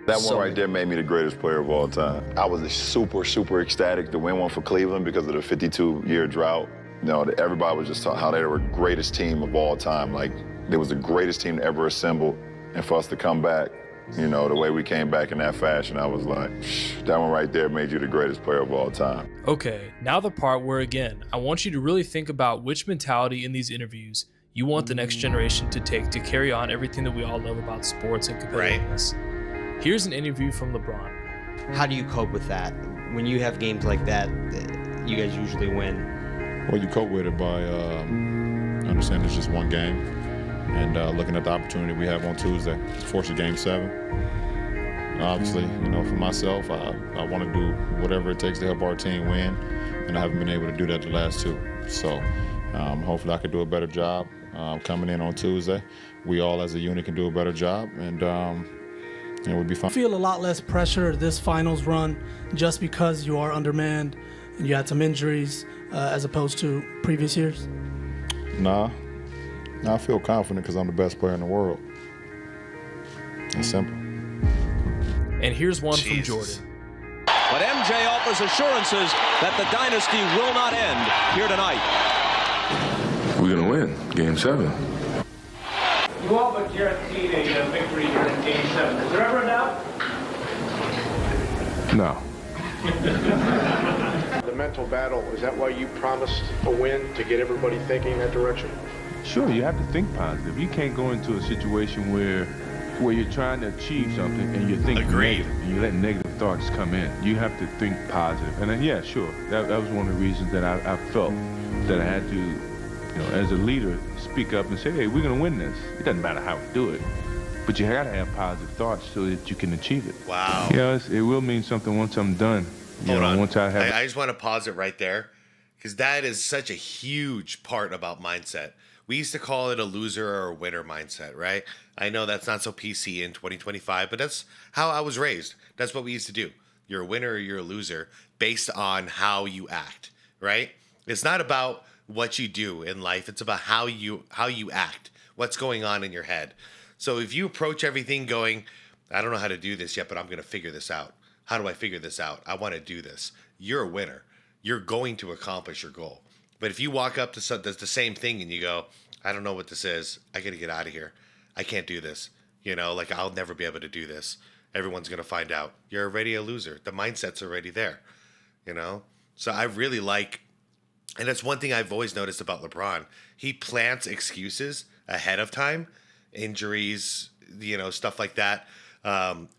That one right there made me the greatest player of all time. I was super ecstatic to win one for Cleveland because of the 52-year drought. You know, everybody was just talking how they were the greatest team of all time. Like, they was the greatest team to ever assemble. And for us to come back, you know, the way we came back in that fashion, I was like, that one right there made you the greatest player of all time. Okay, now the part where, again, I want you to really think about which mentality in these interviews you want the next generation to take to carry on everything that we all love about sports and competitiveness. Here's an interview from LeBron. How do you cope with that? When you have games like that, you guys usually win. Well, you cope with it by understanding it's just one game and looking at the opportunity we have on Tuesday to force a Game 7. Obviously, you know, for myself, I want to do whatever it takes to help our team win, and I haven't been able to do that the last two. So hopefully I could do a better job coming in on Tuesday. We all as a unit can do a better job, and it would be fun. I feel a lot less pressure this finals run just because you are undermanned and you had some injuries as opposed to previous years? Nah, I feel confident because I'm the best player in the world. It's simple. And here's one from Jordan. But MJ offers assurances that the dynasty will not end here tonight. We're going to win Game 7. You all but guaranteed a victory here in Game 7. Is there ever a doubt? No. The mental battle, is that why you promised a win, to get everybody thinking in that direction? Sure, you have to think positive. You can't go into a situation where you're trying to achieve something and you're thinking negative and you let negative thoughts come in. You have to think positive. And then, yeah, sure, that was one of the reasons that I felt that I had to, you know, as a leader, speak up and say, hey, we're going to win this. It doesn't matter how we do it, but you got to have positive thoughts so that you can achieve it. Wow. Yeah, it will mean something once I'm done. Hold on. Once I have. I just want to pause it right there because that is such a huge part about mindset. We used to call it a loser or a winner mindset, right? I know that's not so PC in 2025, but that's how I was raised. That's what we used to do. You're a winner or you're a loser based on how you act, right? It's not about what you do in life. It's about how you act, what's going on in your head. So if you approach everything going, I don't know how to do this yet, but I'm going to figure this out. How do I figure this out? I want to do this. You're a winner. You're going to accomplish your goal. But if you walk up to the same thing and you go, I don't know what this is. I got to get out of here. I can't do this. You know, like I'll never be able to do this. Everyone's going to find out. You're already a loser. The mindset's already there, you know? So I really like, and that's one thing I've always noticed about LeBron. He plants excuses ahead of time, injuries, you know, stuff like that,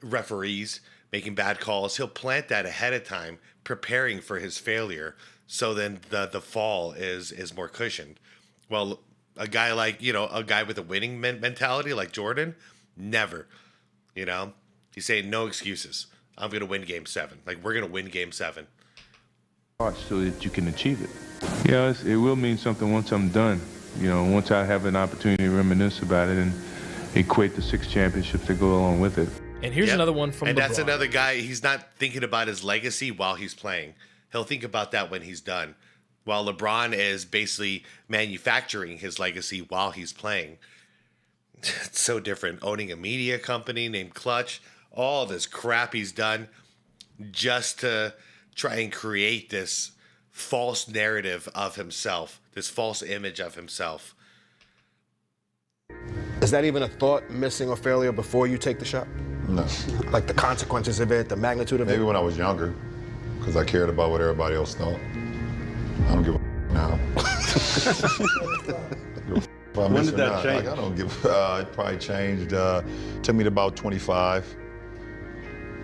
referees making bad calls. He'll plant that ahead of time, preparing for his failure. So then the fall is more cushioned. Well, a guy like, you know, a guy with a winning mentality like Jordan, never, you know, he's saying no excuses. I'm going to win Game 7. Like, we're going to win Game 7. So that you can achieve it. Yeah, it will mean something once I'm done. You know, once I have an opportunity to reminisce about it and equate the 6 championships that go along with it. And here's another one from And LeBron. that's another guy, he's not thinking about his legacy while he's playing. He'll think about that when he's done. While LeBron is basically manufacturing his legacy while he's playing. It's so different. Owning a media company named Clutch, all this crap he's done just to try and create this false narrative of himself, this false image of himself. Is that even a thought, missing or failure, before you take the shot? No. Like the consequences of it, the magnitude of it? Maybe when I was younger, because I cared about what everybody else thought. I don't give a now. When did that change? Like, I don't give. It probably changed. Took me to about 25.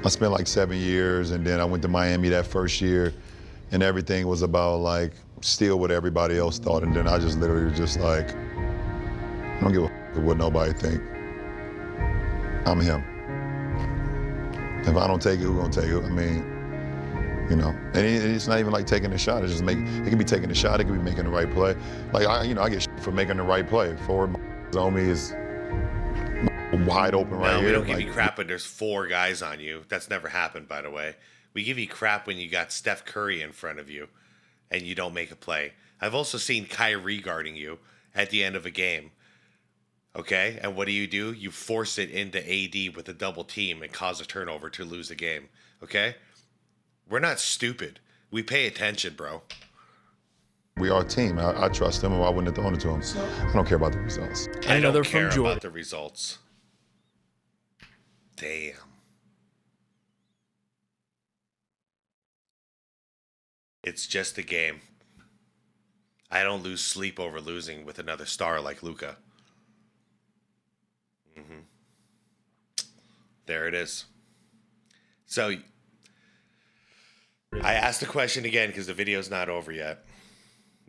I spent like 7 years, and then I went to Miami that first year, and everything was about like still what everybody else thought, and then I just literally was just like, I don't give a what nobody think. I'm him. If I don't take it, who gonna take it? I mean, you know, and it's not even like taking a shot. It's just it can be taking a shot. It can be making the right play. Like I get shit for making the right play. Forward on me is wide open right here. We don't give you crap when there's 4 guys on you. That's never happened, by the way. We give you crap when you got Steph Curry in front of you and you don't make a play. I've also seen Kyrie guarding you at the end of a game. Okay, and what do? You force it into AD with a double team and cause a turnover to lose the game. Okay, we're not stupid. We pay attention, bro. We are a team. I trust him, or I wouldn't have thrown it to him. I don't care about the results. I don't care about the results. Damn. It's just a game. I don't lose sleep over losing with another star like Luka. There it is. So I asked the question again because the video's not over yet.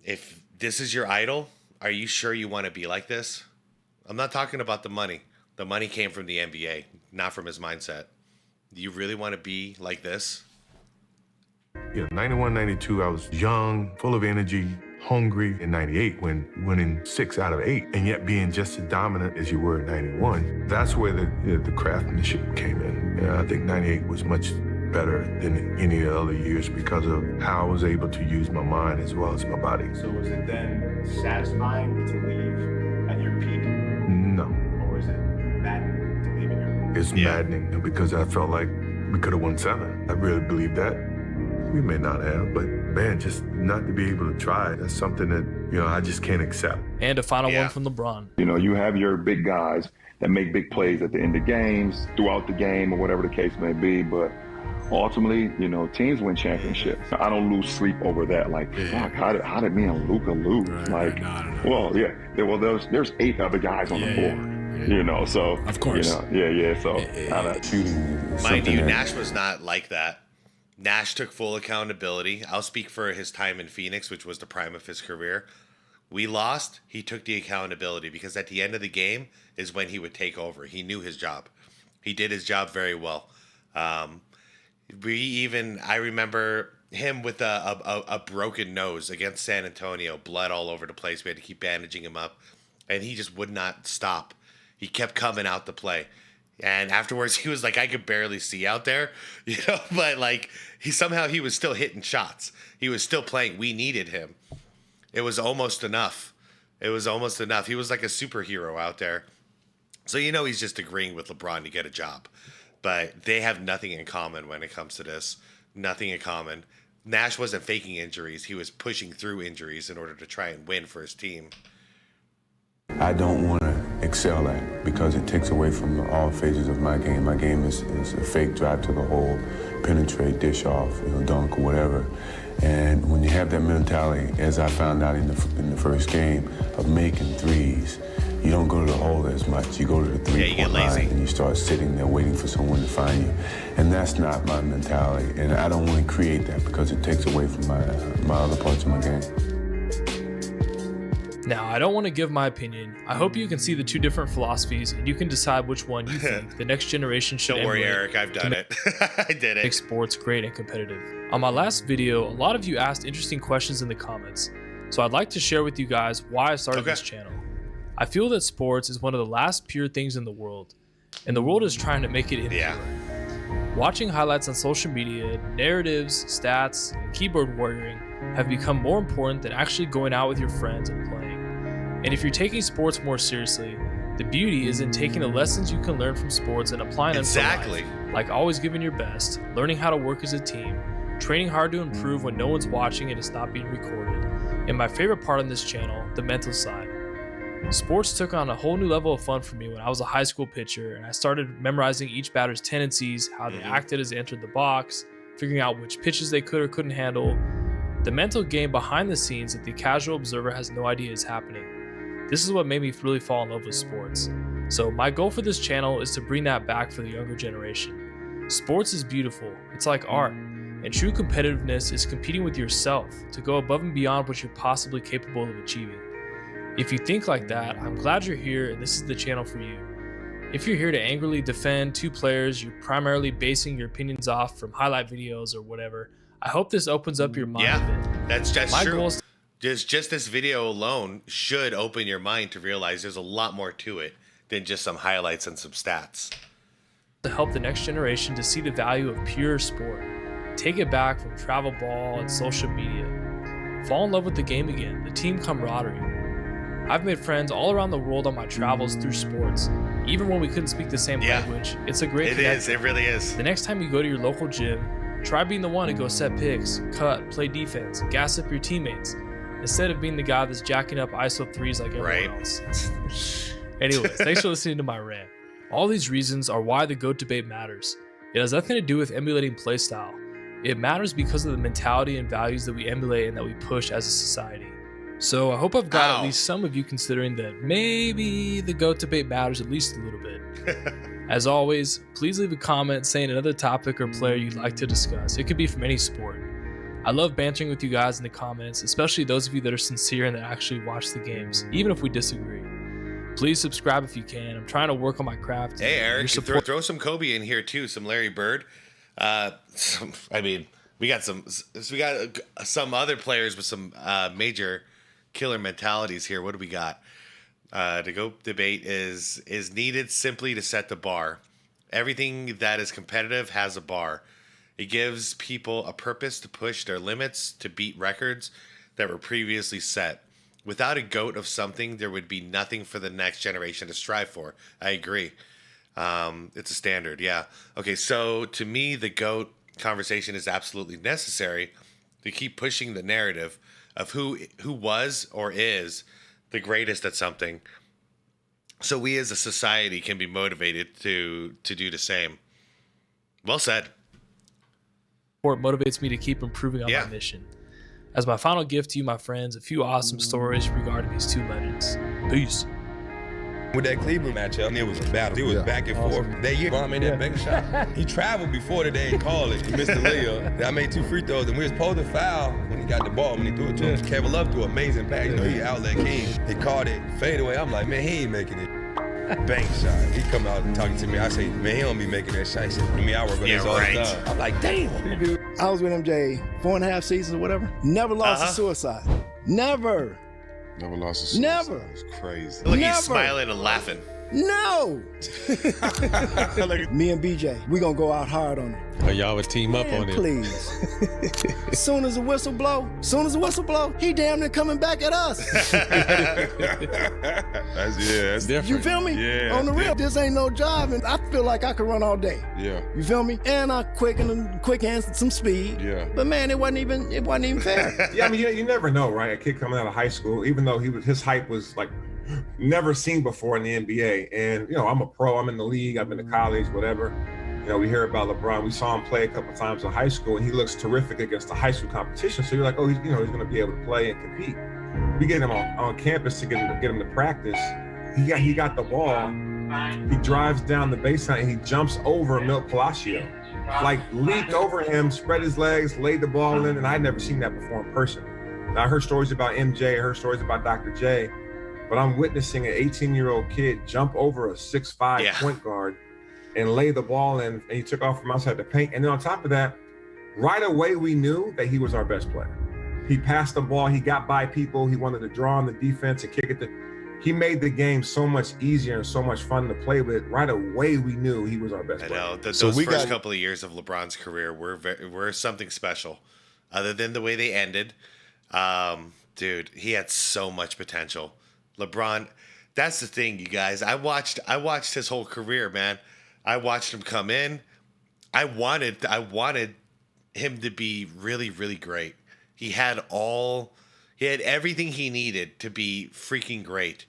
If this is your idol, are you sure you want to be like this? I'm not talking about the money. The money came from the NBA, not from his mindset. Do you really want to be like this? Yeah, 91, 92, I was young, full of energy, hungry. In 98, when winning 6 out of 8, and yet being just as dominant as you were in 91, that's where the craftsmanship came in. Yeah, I think 98 was much better than any of the other years because of how I was able to use my mind as well as my body. So was it then satisfying to leave at your peak? No. Or is it maddening to leave at your peak? It's maddening because I felt like we could have won 7. I really believe that. We may not have, but man, just not to be able to try, that's something that, I just can't accept. And a final one from LeBron. You have your big guys that make big plays at the end of games, throughout the game, or whatever the case may be, but ultimately, teams win championships. I don't lose sleep over that. Like, fuck, how did me and Luka lose? There's 8 other guys on the floor. So of course, so shooting. Mind you, Nash was not like that. Nash took full accountability. I'll speak for his time in Phoenix, which was the prime of his career. We lost. He took the accountability because at the end of the game is when he would take over. He knew his job. He did his job very well. I remember him with a broken nose against San Antonio, blood all over the place. We had to keep bandaging him up, and he just would not stop. He kept coming out to play. And afterwards, he was like, I could barely see out there, but like he was still hitting shots. He was still playing. We needed him. It was almost enough. He was like a superhero out there. So, he's just agreeing with LeBron to get a job, but they have nothing in common when it comes to this. Nothing in common. Nash wasn't faking injuries. He was pushing through injuries in order to try and win for his team. I don't want to excel at because it takes away from all phases of my game. My game is a fake drive to the hole, penetrate, dish off, dunk, or whatever. And when you have that mentality, as I found out in the first game, of making threes, you don't go to the hole as much. You go to the three-point line and you start sitting there waiting for someone to find you. And that's not my mentality. And I don't want to create that because it takes away from my other parts of my game. Now, I don't want to give my opinion. I hope you can see the two different philosophies and you can decide which one you think the next generation should Don't worry, Eric, I've done it. I did it. Make sports great and competitive. On my last video, a lot of you asked interesting questions in the comments, so I'd like to share with you guys why I started this channel. I feel that sports is one of the last pure things in the world, and the world is trying to make it impure. Watching highlights on social media, narratives, stats, and keyboard warrioring have become more important than actually going out with your friends and playing. And if you're taking sports more seriously, the beauty is in taking the lessons you can learn from sports and applying them to life, like always giving your best, learning how to work as a team, training hard to improve when no one's watching and it's not being recorded, and my favorite part on this channel, the mental side. Sports took on a whole new level of fun for me when I was a high school pitcher and I started memorizing each batter's tendencies, how they acted as they entered the box, figuring out which pitches they could or couldn't handle, the mental game behind the scenes that the casual observer has no idea is happening. This is what made me really fall in love with sports. So my goal for this channel is to bring that back for the younger generation. Sports is beautiful, it's like art, and true competitiveness is competing with yourself to go above and beyond what you're possibly capable of achieving. If you think like that, I'm glad you're here and this is the channel for you. If you're here to angrily defend two players you're primarily basing your opinions off from highlight videos or whatever, I hope this opens up your mind a bit. That's true. Just this video alone should open your mind to realize there's a lot more to it than just some highlights and some stats. To help the next generation to see the value of pure sport. Take it back from travel ball and social media. Fall in love with the game again, the team camaraderie. I've made friends all around the world on my travels through sports. Even when we couldn't speak the same language, it's a great connection. It really is. The next time you go to your local gym, try being the one to go set picks, cut, play defense, gas up your teammates, instead of being the guy that's jacking up ISO 3s like everyone else. Anyways, thanks for listening to my rant. All these reasons are why the GOAT debate matters. It has nothing to do with emulating playstyle. It matters because of the mentality and values that we emulate and that we push as a society. So I hope I've got at least some of you considering that maybe the GOAT debate matters at least a little bit. As always, please leave a comment saying another topic or player you'd like to discuss. It could be from any sport. I love bantering with you guys in the comments, especially those of you that are sincere and that actually watch the games, even if we disagree. Please subscribe if you can. I'm trying to work on my craft. Hey, Eric, throw some Kobe in here too, some Larry Bird. We got some other players with some major killer mentalities here. What do we got? The GOAT debate is needed simply to set the bar. Everything that is competitive has a bar. It gives people a purpose to push their limits, to beat records that were previously set. Without a GOAT of something, there would be nothing for the next generation to strive for. I agree. It's a standard, yeah. Okay, so to me, the GOAT conversation is absolutely necessary to keep pushing the narrative of who was or is the greatest at something, so we as a society can be motivated to do the same. Well said. Sport motivates me to keep improving on my mission. As my final gift to you, my friends, a few awesome stories regarding these two legends. Peace. With that Cleveland matchup, it was a battle. It was back and forth. That year, I made that big shot. He traveled before the day in college. He missed the layup. I made 2 free throws, and we was supposed to foul when he got the ball, when he threw it to him. Kevin Love threw an amazing pass. You know, he outlet king. He caught it, fade away. I'm like, man, he ain't making it. Bank shot. He come out and talking to me. I say, man, he don't be making that shot. He said, I work on this all the time. I'm like, damn. I was with MJ 4.5 seasons or whatever. Never lost to suicide. Never. Never lost a suicide. Never. It's crazy. Look, he's smiling and laughing. No. Me and BJ, we gonna go out hard on him. Oh, y'all would team up on it. Please. As soon as the whistle blow, he damn near coming back at us. That's different. You feel me? Yeah. On the real, this ain't no job, and I feel like I could run all day. Yeah. You feel me? And I quick hands and some speed. Yeah. But man, it wasn't even fair. Yeah, I mean, you never know, right? A kid coming out of high school, even though his hype was like never seen before in the NBA. And, you know, I'm a pro, I'm in the league, I've been to college, whatever. You know, we hear about LeBron. We saw him play a couple times in high school, and he looks terrific against the high school competition. So you're like, oh, he's going to be able to play and compete. We get him on campus to get him to practice. He got the ball. He drives down the baseline, and he jumps over Milt Palacio. Like, leaped over him, spread his legs, laid the ball in, and I'd never seen that before in person. Now, I heard stories about MJ, I heard stories about Dr. J, but I'm witnessing an 18-year-old kid jump over a 6'5" point guard and lay the ball in, and he took off from outside the paint. And then on top of that, right away we knew that he was our best player. He passed the ball, he got by people, he wanted to draw on the defense and kick it. He made the game so much easier and so much fun to play with. Right away we knew he was our best player. I know. Those first couple of years of LeBron's career were something special. Other than the way they ended, dude, he had so much potential. LeBron, that's the thing, you guys. I watched his whole career, man. I watched him come in. I wanted him to be really, really great. He had everything he needed to be freaking great.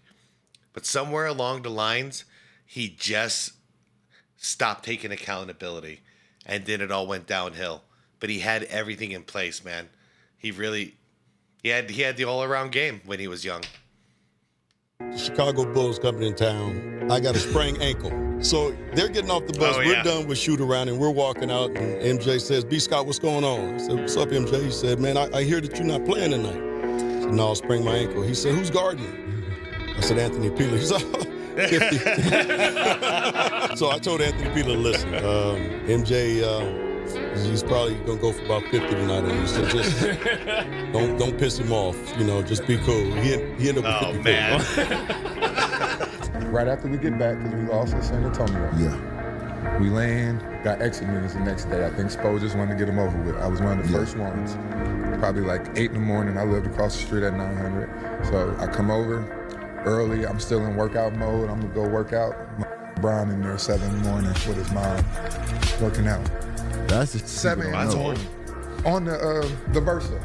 But somewhere along the lines, he just stopped taking accountability, and then it all went downhill. But he had everything in place, man. He had the all-around game when he was young. The Chicago Bulls coming in town. I got a sprained ankle. So they're getting off the bus. We're done with shoot around and we're walking out, and MJ says, B. Scott, what's going on? I said, what's up, MJ? He said, man, I hear that you're not playing tonight. I said, no, I sprained my ankle. He said, who's guarding you? I said, Anthony Peeler. He said, 50. So I told Anthony Peeler, listen, MJ, he's probably going to go for about 50 tonight. And so just don't piss him off. You know, just be cool. He ended up with 50. Man. Right after we get back, because we lost at San Antonio. Yeah. We land, got exit meetings the next day. I think Spo just wanted to get them over with. I was one of the first ones. Probably like 8 in the morning. I lived across the street at 900. So I come over, early. I'm still in workout mode. I'm gonna go work out. LeBron in there 7 in the morning with his mom working out. That's just 7 in the morning on the Versa,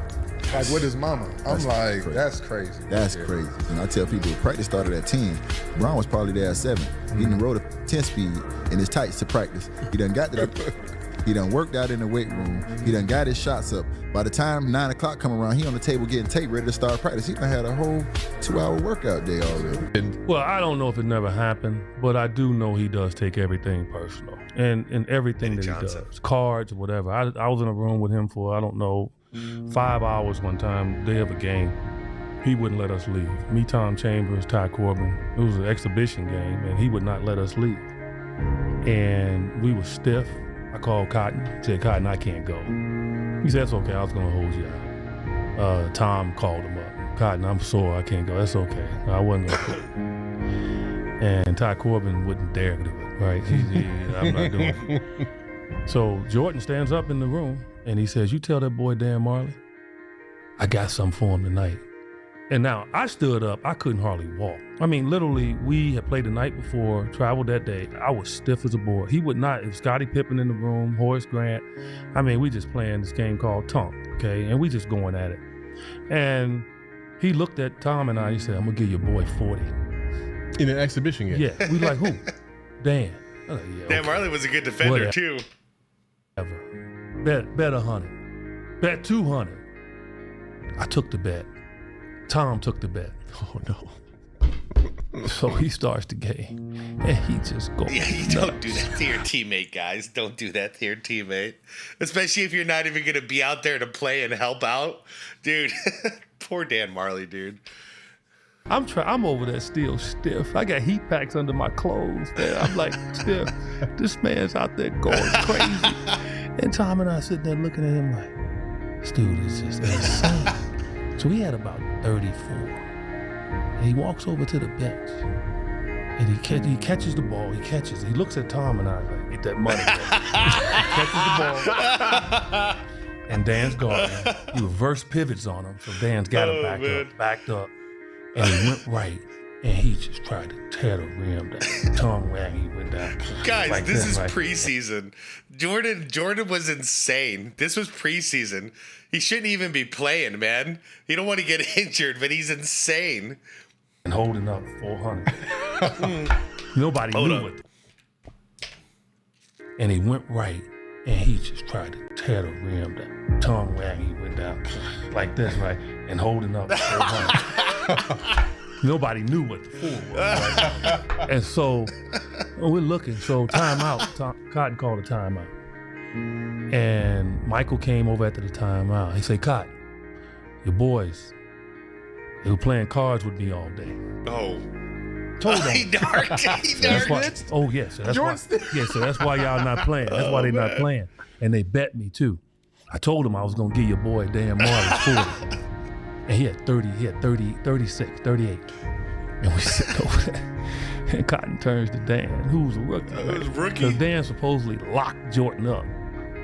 like with his mama. I'm like, that's crazy. That's crazy. And I tell people, practice started at 10. Brown was probably there at 7. He done rode a 10 speed in his tights to practice. He done got to that. He done worked out in the weight room. He done got his shots up. By the time 9 o'clock come around, he on the table getting tape ready to start practice. He done had a whole 2-hour workout day already. Well, I don't know if it never happened, but I do know he does take everything personal. And everything that he does, cards, whatever. I was in a room with him for, I don't know, 5 hours one time, day of a game. He wouldn't let us leave. Me, Tom Chambers, Ty Corbin. It was an exhibition game, and he would not let us leave. And we were stiff. I called Cotton, said, Cotton, I can't go. He said, that's okay, I was gonna hold you out. Tom called him up. Cotton, I'm sore, I can't go. That's okay, I wasn't gonna quit. And Ty Corbin wouldn't dare do it, right? I'm not doing it. So Jordan stands up in the room and he says, you tell that boy Dan Marley, I got something for him tonight. And now I stood up, I couldn't hardly walk. I mean, literally, we had played the night before, traveled that day. I was stiff as a board. He would not, if Scottie Pippen in the room, Horace Grant, I mean, we just playing this game called Tunk, okay? And we just going at it. And he looked at Tom and I, he said, I'm gonna give your boy 40. In an exhibition game? Yeah, we like, who? Dan. I was like, yeah, Dan okay. Marley was a good defender too. Bet 100. Bet 200. I took the bet. Tom took the bet. Oh no. So he starts the game and he just goes. Yeah, you don't do that to your teammate, guys. Don't do that to your teammate. Especially if you're not even going to be out there to play and help out. Dude, poor Dan Marley, dude. I'm over there still stiff. I got heat packs under my clothes, man. I'm like stiff. This man's out there going crazy. And Tom and I sitting there looking at him like, this dude is just insane. So he had about 34. And he walks over to the bench. And he catches the ball. He catches it. He looks at Tom and I like, get that money. He catches the ball. And Dan's guarding him. He reverse pivots on him. So Dan's got him backed up. And he went right. And he just tried to tear the rim down. Tongue wag, he went down. Guys, like this is right? preseason. Jordan was insane. This was preseason. He shouldn't even be playing, man. You don't want to get injured, but he's insane. And holding up 400. Nobody knew it. And he went right, and he just tried to tear the rim down. Tongue wag, he went down like this, right? And holding up 400. Nobody knew what the fool was. Right? And so we're looking. So timeout. Cotton called a timeout. And Michael came over after the timeout. He said, Cotton, your boys, they were playing cards with me all day. Oh. Told them. He darked. Oh, yes. So that's why y'all not playing. That's why they not playing. And they bet me, too. I told him I was going to give your boy Dan Marley 40. And he had 30, 36, 38. And we sit over there. And Cotton turns to Dan, who's a rookie. Because Dan supposedly locked Jordan up,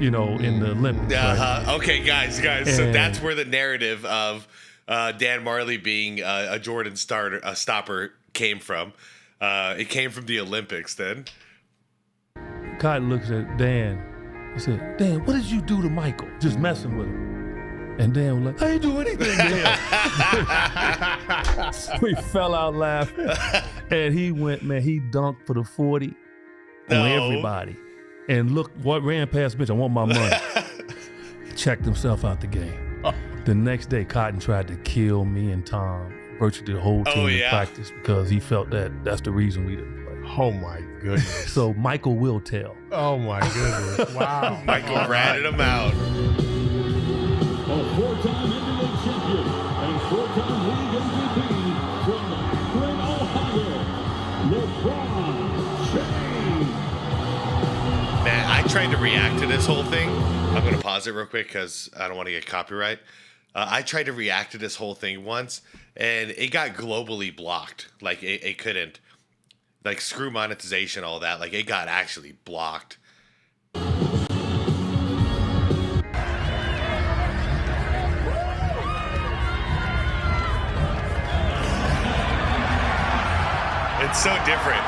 in the Olympics. Right? Okay, guys. So that's where the narrative of Dan Marley being a Jordan stopper came from. It came from the Olympics then. Cotton looks at Dan. He said, Dan, what did you do to Michael? Just messing with him. And Dan was like, I ain't do anything to him. We fell out laughing. And he went, man, he dunked for the 40 on everybody. And look, what ran past bitch, I want my money. Checked himself out the game. The next day, Cotton tried to kill me and Tom, virtually the whole team in practice, because he felt that's the reason we didn't play. Oh my goodness. So Michael will tell. Oh my goodness. Wow. Michael ratted him out. A four-time NBA champion and four-time league MVP from Akron, Ohio, LeBron James. Man, I tried to react to this whole thing. I'm going to pause it real quick because I don't want to get copyright. I tried to react to this whole thing once, and it got globally blocked. Like, it couldn't. Like, screw monetization, all that. Like, it got actually blocked. It's so different.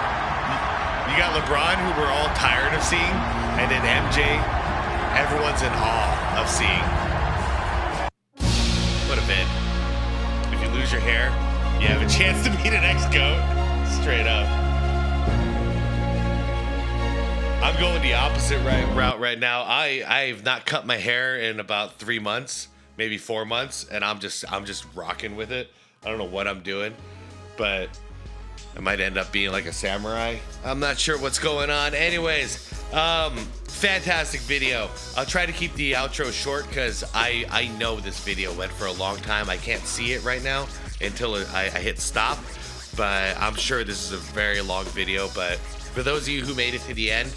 You got LeBron, who we're all tired of seeing, and then MJ, everyone's in awe of seeing. What a vid. If you lose your hair, you have a chance to be the next GOAT. Straight up. I'm going the opposite route right now. I've not cut my hair in about 3 months, maybe 4 months, and I'm just rocking with it. I don't know what I'm doing, but I might end up being like a samurai. I'm not sure what's going on. Anyways, fantastic video. I'll try to keep the outro short because I know this video went for a long time. I can't see it right now until I hit stop, but I'm sure this is a very long video. But for those of you who made it to the end,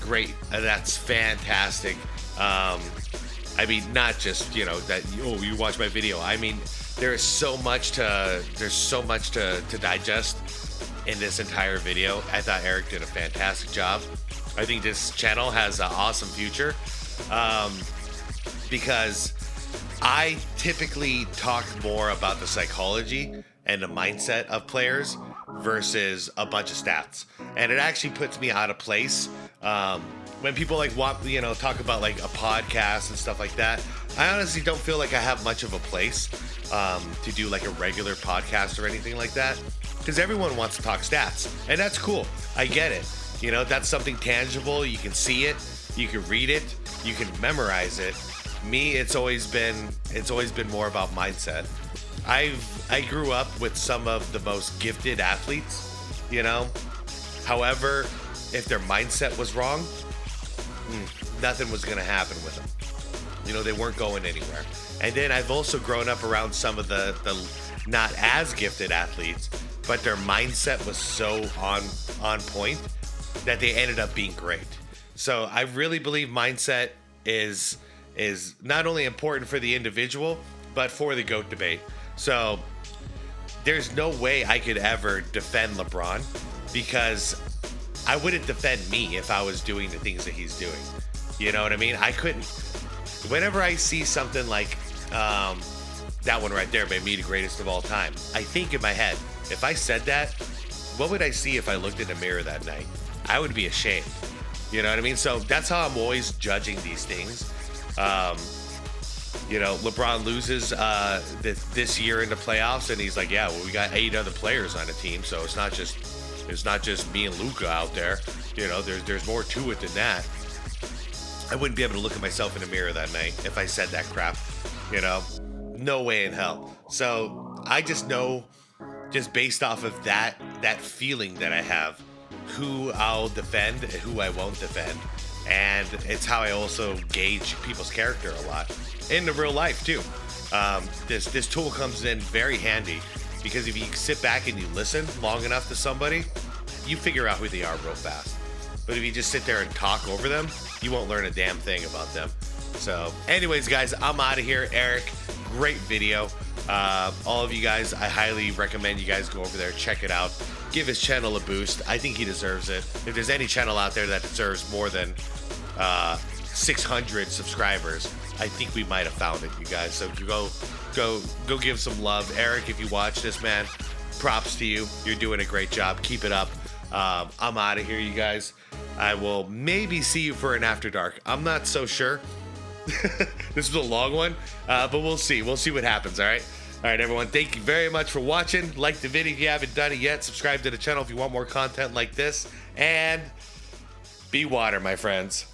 great. That's fantastic. I mean, not just, you know, that, oh, you watch my video. I mean, there's so much to digest in this entire video. I thought Eric did a fantastic job. I think this channel has an awesome future because I typically talk more about the psychology and the mindset of players versus a bunch of stats, and it actually puts me out of place when people like want, you know, talk about like a podcast and stuff like that. I honestly don't feel like I have much of a place to do like a regular podcast or anything like that, because everyone wants to talk stats, and that's cool. I get it. You know, that's something tangible. You can see it, you can read it, you can memorize it. Me, it's always been more about mindset. I grew up with some of the most gifted athletes, you know. However, if their mindset was wrong, nothing was gonna happen with them. You know, they weren't going anywhere. And then I've also grown up around some of the not as gifted athletes, but their mindset was so on point that they ended up being great. So I really believe mindset is not only important for the individual, but for the GOAT debate. So there's no way I could ever defend LeBron, because I wouldn't defend me if I was doing the things that he's doing. You know what I mean? I couldn't. Whenever I see something like that one right there, made me the greatest of all time, I think in my head, if I said that, what would I see if I looked in the mirror that night? I would be ashamed. You know what I mean? So that's how I'm always judging these things. You know, LeBron loses this year in the playoffs, and he's like, yeah, well, we got 8 other players on the team, so it's not just me and Luka out there. You know, there's more to it than that. I wouldn't be able to look at myself in the mirror that night if I said that crap. You know, no way in hell. So I just know, just based off of that feeling that I have, who I'll defend and who I won't defend. And it's how I also gauge people's character a lot in the real life too. This tool comes in very handy, because if you sit back and you listen long enough to somebody, you figure out who they are real fast. But if you just sit there and talk over them, you won't learn a damn thing about them. So anyways, guys, I'm out of here. Eric, great video. All of you guys, I highly recommend you guys go over there, check it out, give his channel a boost. I think he deserves it. If there's any channel out there that deserves more than 600 subscribers, I think we might have found it, you guys. So go give some love. Eric, if you watch this, man, props to you. You're doing a great job. Keep it up. I'm out of here, you guys. I will maybe see you for an After Dark. I'm not so sure. This was a long one, but we'll see. We'll see what happens, all right? All right, everyone, thank you very much for watching. Like the video if you haven't done it yet. Subscribe to the channel if you want more content like this. And be water, my friends.